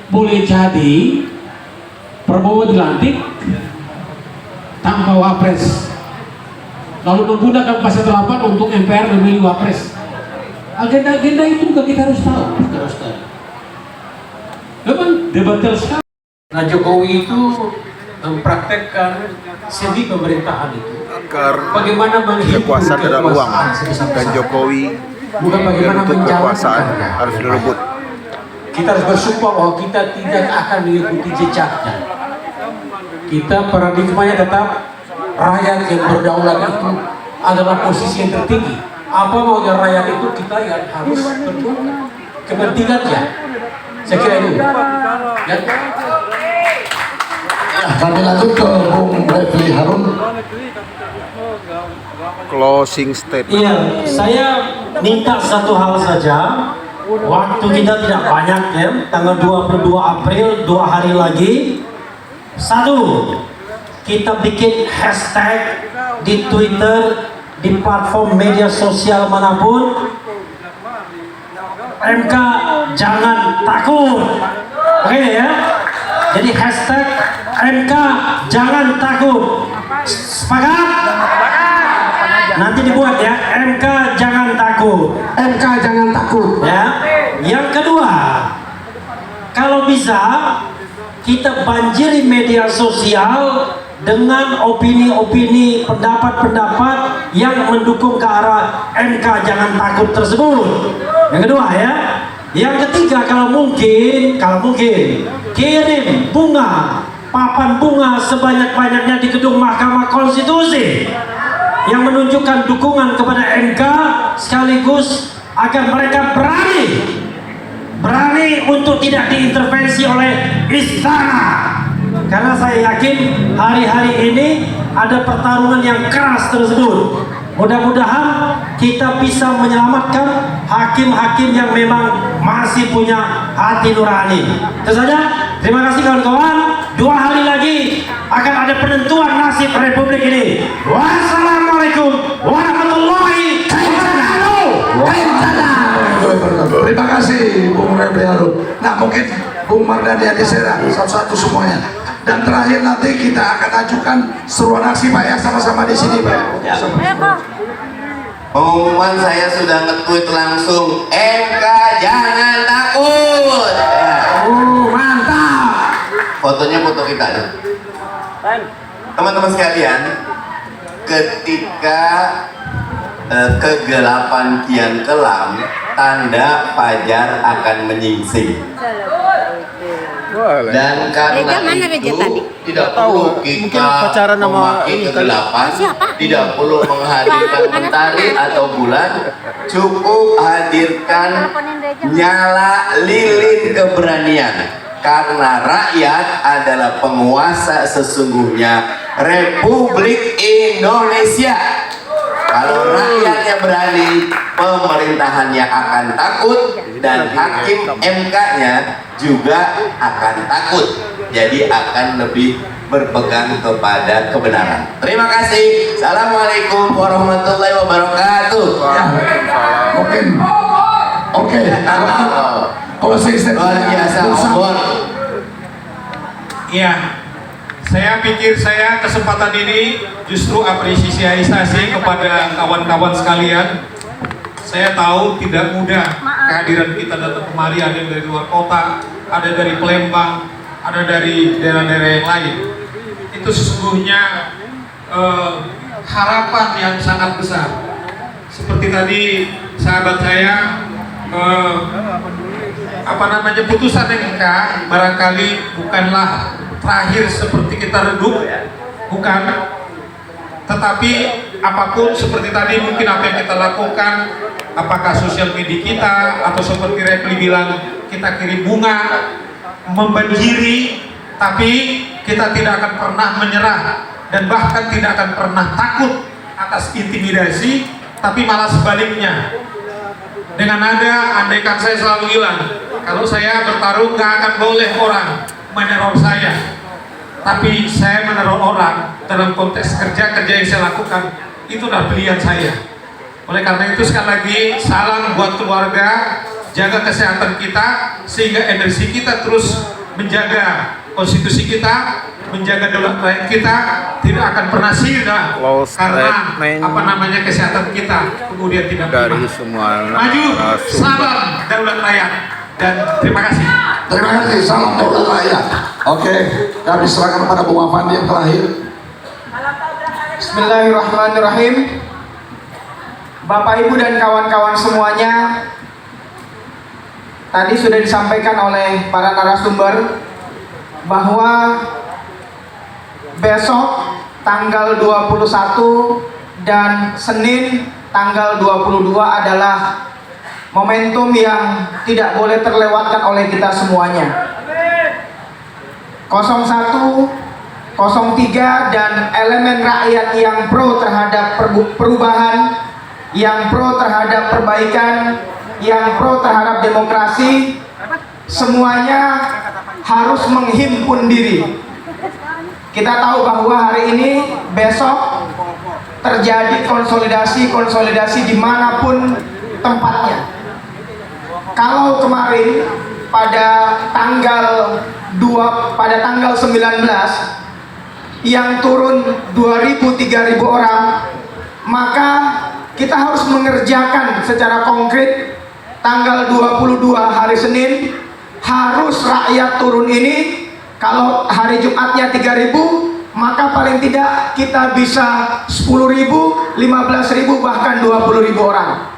Boleh jadi Prabowo dilantik tanpa wapres, lalu menggunakan pasal 8 untuk MPR memilih wapres. Agenda-agenda itu juga kita harus tahu. Memang debater sekali. Nah, Jokowi itu mempraktekkan seni pemerintahan itu. Bagaimana menghimpun Kekuasaan adalah uang, dan Jokowi bukan bagaimana untuk menjalankan kekuasaan harus direbut. Kita harus bersumpah bahwa kita tidak akan mengikuti jejaknya. Kita paradigmanya tetap rakyat yang berdaulat itu adalah posisi yang tertinggi. Apa maunya rakyat itu kita yang harus berdaulat kepentingannya. Saya kira itu. Ya. Kami lanjut ke Bung Refli Harun. Closing statement. Iya, saya minta satu hal saja. Waktu kita tidak banyak ya, tanggal 22 April, 2 hari lagi. Satu, kita bikin hashtag di Twitter, di platform media sosial manapun. MK jangan takut. Oke ya. Jadi hashtag MK jangan takut. Sepakat? Nanti dibuat ya, MK jangan takut. MK jangan takut. Ya. Yang kedua, kalau bisa kita banjiri media sosial dengan opini-opini, pendapat-pendapat yang mendukung ke arah MK jangan takut tersebut. Yang kedua ya. Yang ketiga, kalau mungkin kirim bunga, papan bunga sebanyak-banyaknya di gedung Mahkamah Konstitusi yang menunjukkan dukungan kepada MK, sekaligus agar mereka berani untuk tidak diintervensi oleh istana. Karena saya yakin hari-hari ini ada pertarungan yang keras tersebut. Mudah-mudahan kita bisa menyelamatkan hakim-hakim yang memang masih punya hati nurani. Itu saja. Terima kasih kawan-kawan. 2 hari lagi akan ada penentuan nasib Republik ini. Wassalamualaikum warahmatullahi wabarakatuh. Terima kasih Bung Refli Harun. Nah, mungkin Bung Mardhani Alisera satu-satu semuanya. Dan terakhir nanti kita akan ajukan seruan aksi Pak ya, sama-sama di sini Pak. Ya. Pengumuman saya sudah nge-tweet langsung, MK jangan takut. Ya. Mantap. Fotonya foto kita. Teman-teman sekalian, ketika kegelapan kian kelam, tanda fajar akan menyingsing. Dan karena itu tidak perlu kita memakai kegelapan, tidak perlu menghadirkan mentari atau bulan, cukup hadirkan nyala lilin keberanian. Karena rakyat adalah penguasa sesungguhnya Republik Indonesia. Kalau rakyatnya berani, pemerintahannya akan takut dan hakim MK-nya juga akan takut. Jadi akan lebih berpegang kepada kebenaran. Terima kasih. Assalamualaikum warahmatullahi wabarakatuh. Ya, mungkin. Oke. Luar biasa, Obor. Iya. Saya pikir kesempatan ini justru apresiasi kepada kawan-kawan sekalian. Saya tahu tidak mudah kehadiran kita datang kemari, ada yang dari luar kota, ada dari Palembang, ada dari daerah-daerah yang lain. Itu sesungguhnya harapan yang sangat besar. Seperti tadi sahabat saya, putusan MK barangkali bukanlah terakhir seperti kita redup, bukan, tetapi apapun seperti tadi mungkin apa yang kita lakukan, apakah sosial media kita atau seperti Refli bilang kita kirim bunga, membanjiri, tapi kita tidak akan pernah menyerah dan bahkan tidak akan pernah takut atas intimidasi, tapi malah sebaliknya. Dengan andaikan saya selalu bilang, kalau saya bertarung gak akan boleh orang meneror saya, tapi saya meneror orang dalam konteks kerja yang saya lakukan, itulah pilihan saya. Oleh karena itu sekali lagi salam buat keluarga, jaga kesehatan kita sehingga energi kita terus menjaga konstitusi kita, menjaga daulat rakyat kita, tidak akan pernah sirna karena kesehatan kita kemudian tidak dari prima. semua Maju, salam daulat rakyat, dan terima kasih. Terima kasih, salam daulat rakyat. Oke, kami serahkan kepada Bung Afandi yang terakhir. Bismillahirrahmanirrahim. Bapak Ibu dan kawan-kawan semuanya, tadi sudah disampaikan oleh para narasumber bahwa besok tanggal 21 dan Senin tanggal 22 adalah momentum yang tidak boleh terlewatkan oleh kita semuanya. 01, 03 dan elemen rakyat yang pro terhadap perubahan, yang pro terhadap perbaikan, yang pro terhadap demokrasi, semuanya harus menghimpun diri. Kita tahu bahwa hari ini, besok terjadi konsolidasi dimanapun tempatnya. Kalau kemarin pada tanggal 19 yang turun 2.000-3.000 orang, maka kita harus mengerjakan secara konkret tanggal 22 hari Senin harus rakyat turun ini. Kalau hari Jumatnya 3.000, maka paling tidak kita bisa 10.000, 15.000, bahkan 20.000 orang.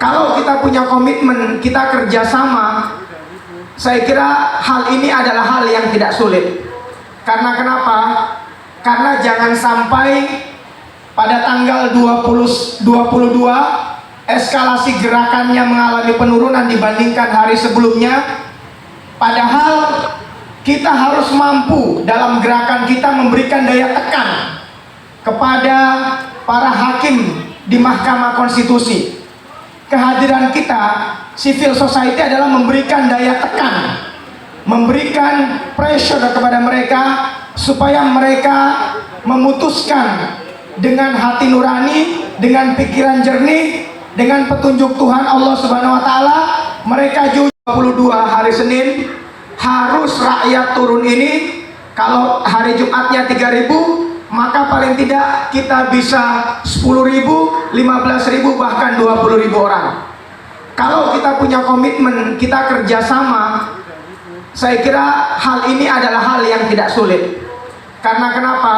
Kalau kita punya komitmen, kita kerjasama, saya kira hal ini adalah hal yang tidak sulit. Karena kenapa? Karena jangan sampai pada tanggal 22 eskalasi gerakannya mengalami penurunan dibandingkan hari sebelumnya. Padahal kita harus mampu dalam gerakan kita memberikan daya tekan kepada para hakim di Mahkamah Konstitusi. Kehadiran kita, civil society, adalah memberikan daya tekan, memberikan pressure kepada mereka supaya mereka memutuskan dengan hati nurani, dengan pikiran jernih, dengan petunjuk Tuhan Allah Subhanahu wa taala. Mereka jujur 22 hari Senin harus rakyat turun ini. Kalau hari Jumatnya 3.000, maka paling tidak kita bisa 10.000, 15.000, bahkan 20.000 orang. Kalau kita punya komitmen, kita kerjasama, saya kira hal ini adalah hal yang tidak sulit. Karena kenapa?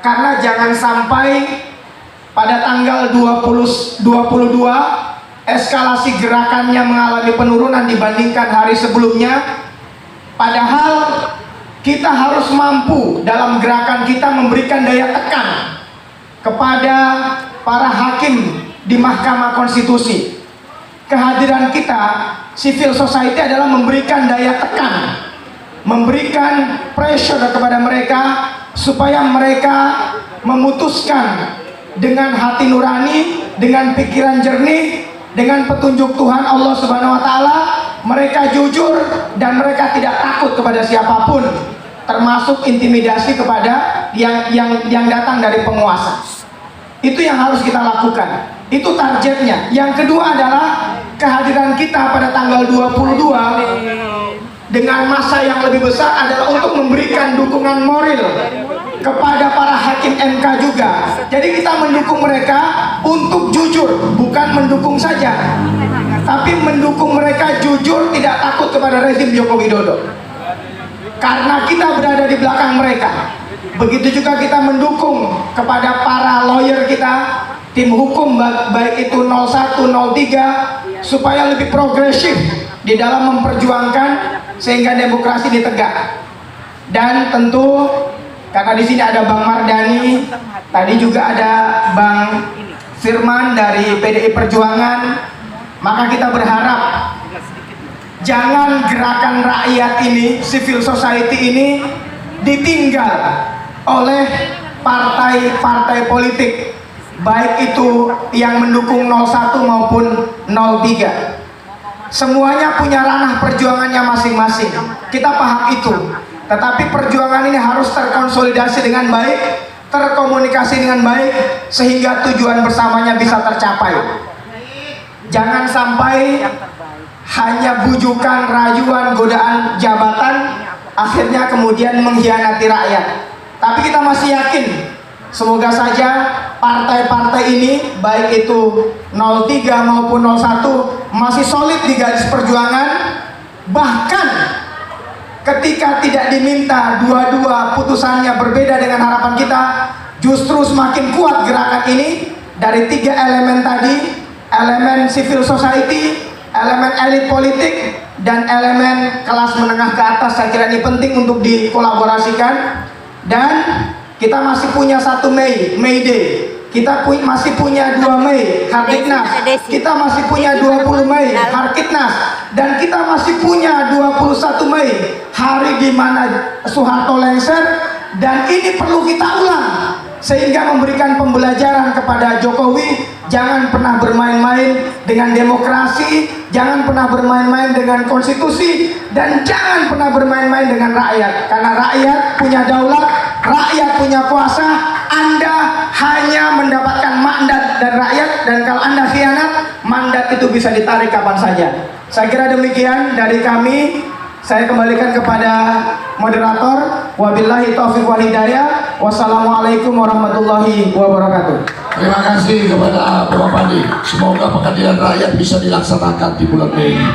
Karena jangan sampai pada tanggal 22 eskalasi gerakannya mengalami penurunan dibandingkan hari sebelumnya. Padahal kita harus mampu dalam gerakan kita memberikan daya tekan kepada para hakim di Mahkamah Konstitusi. Kehadiran kita, civil society, adalah memberikan daya tekan, memberikan pressure kepada mereka supaya mereka memutuskan dengan hati nurani, dengan pikiran jernih, dengan petunjuk Tuhan Allah Subhanahu wa taala. Mereka jujur dan mereka tidak takut kepada siapapun, termasuk intimidasi kepada yang datang dari penguasa. Itu yang harus kita lakukan. Itu targetnya. Yang kedua adalah kehadiran kita pada tanggal 22 dengan massa yang lebih besar adalah untuk memberikan dukungan moral kepada para hakim MK juga. Jadi kita mendukung mereka untuk jujur, bukan mendukung saja, tapi mendukung mereka jujur, tidak takut kepada rezim Joko Widodo. Karena kita berada di belakang mereka. Begitu juga kita mendukung kepada para lawyer kita, tim hukum baik itu 01, 03, supaya lebih progresif di dalam memperjuangkan sehingga demokrasi ditegak. Dan tentu karena di sini ada Bang Mardani, tadi juga ada Bang Firman dari PDI Perjuangan, maka kita berharap jangan gerakan rakyat ini, civil society ini ditinggal oleh partai-partai politik, baik itu yang mendukung 01 maupun 03. Semuanya punya ranah perjuangannya masing-masing, kita paham itu. Tetapi perjuangan ini harus terkonsolidasi dengan baik, terkomunikasi dengan baik, sehingga tujuan bersamanya bisa tercapai. Jangan sampai hanya bujukan, rayuan, godaan jabatan akhirnya kemudian mengkhianati rakyat. Tapi kita masih yakin, semoga saja partai-partai ini, baik itu 03 maupun 01, masih solid di garis perjuangan. Bahkan ketika tidak diminta, dua-dua putusannya berbeda dengan harapan kita, justru semakin kuat gerakan ini dari 3 elemen tadi, elemen civil society, elemen elit politik, dan elemen kelas menengah ke atas. Saya kira ini penting untuk dikolaborasikan. Dan kita masih punya 1 Mei, May Day. Kita masih punya 2 Mei, Harkitnas. Kita masih punya 20 Mei, Harkitnas. Dan kita masih punya 21 Mei, hari di mana Soeharto lengser. Dan ini perlu kita ulang, sehingga memberikan pembelajaran kepada Jokowi. Jangan pernah bermain-main dengan demokrasi, jangan pernah bermain-main dengan konstitusi, dan jangan pernah bermain-main dengan rakyat. Karena rakyat punya daulat, rakyat punya kuasa. Anda hanya mendapatkan mandat dari rakyat, dan kalau Anda khianat, mandat itu bisa ditarik kapan saja. Saya kira demikian dari kami. Saya kembalikan kepada moderator. Wabillahi taufiq wal hidayah. Wassalamualaikum warahmatullahi wabarakatuh. Terima kasih kepada Bapak Pandi. Semoga pengadilan rakyat bisa dilaksanakan di bulan Mei ini.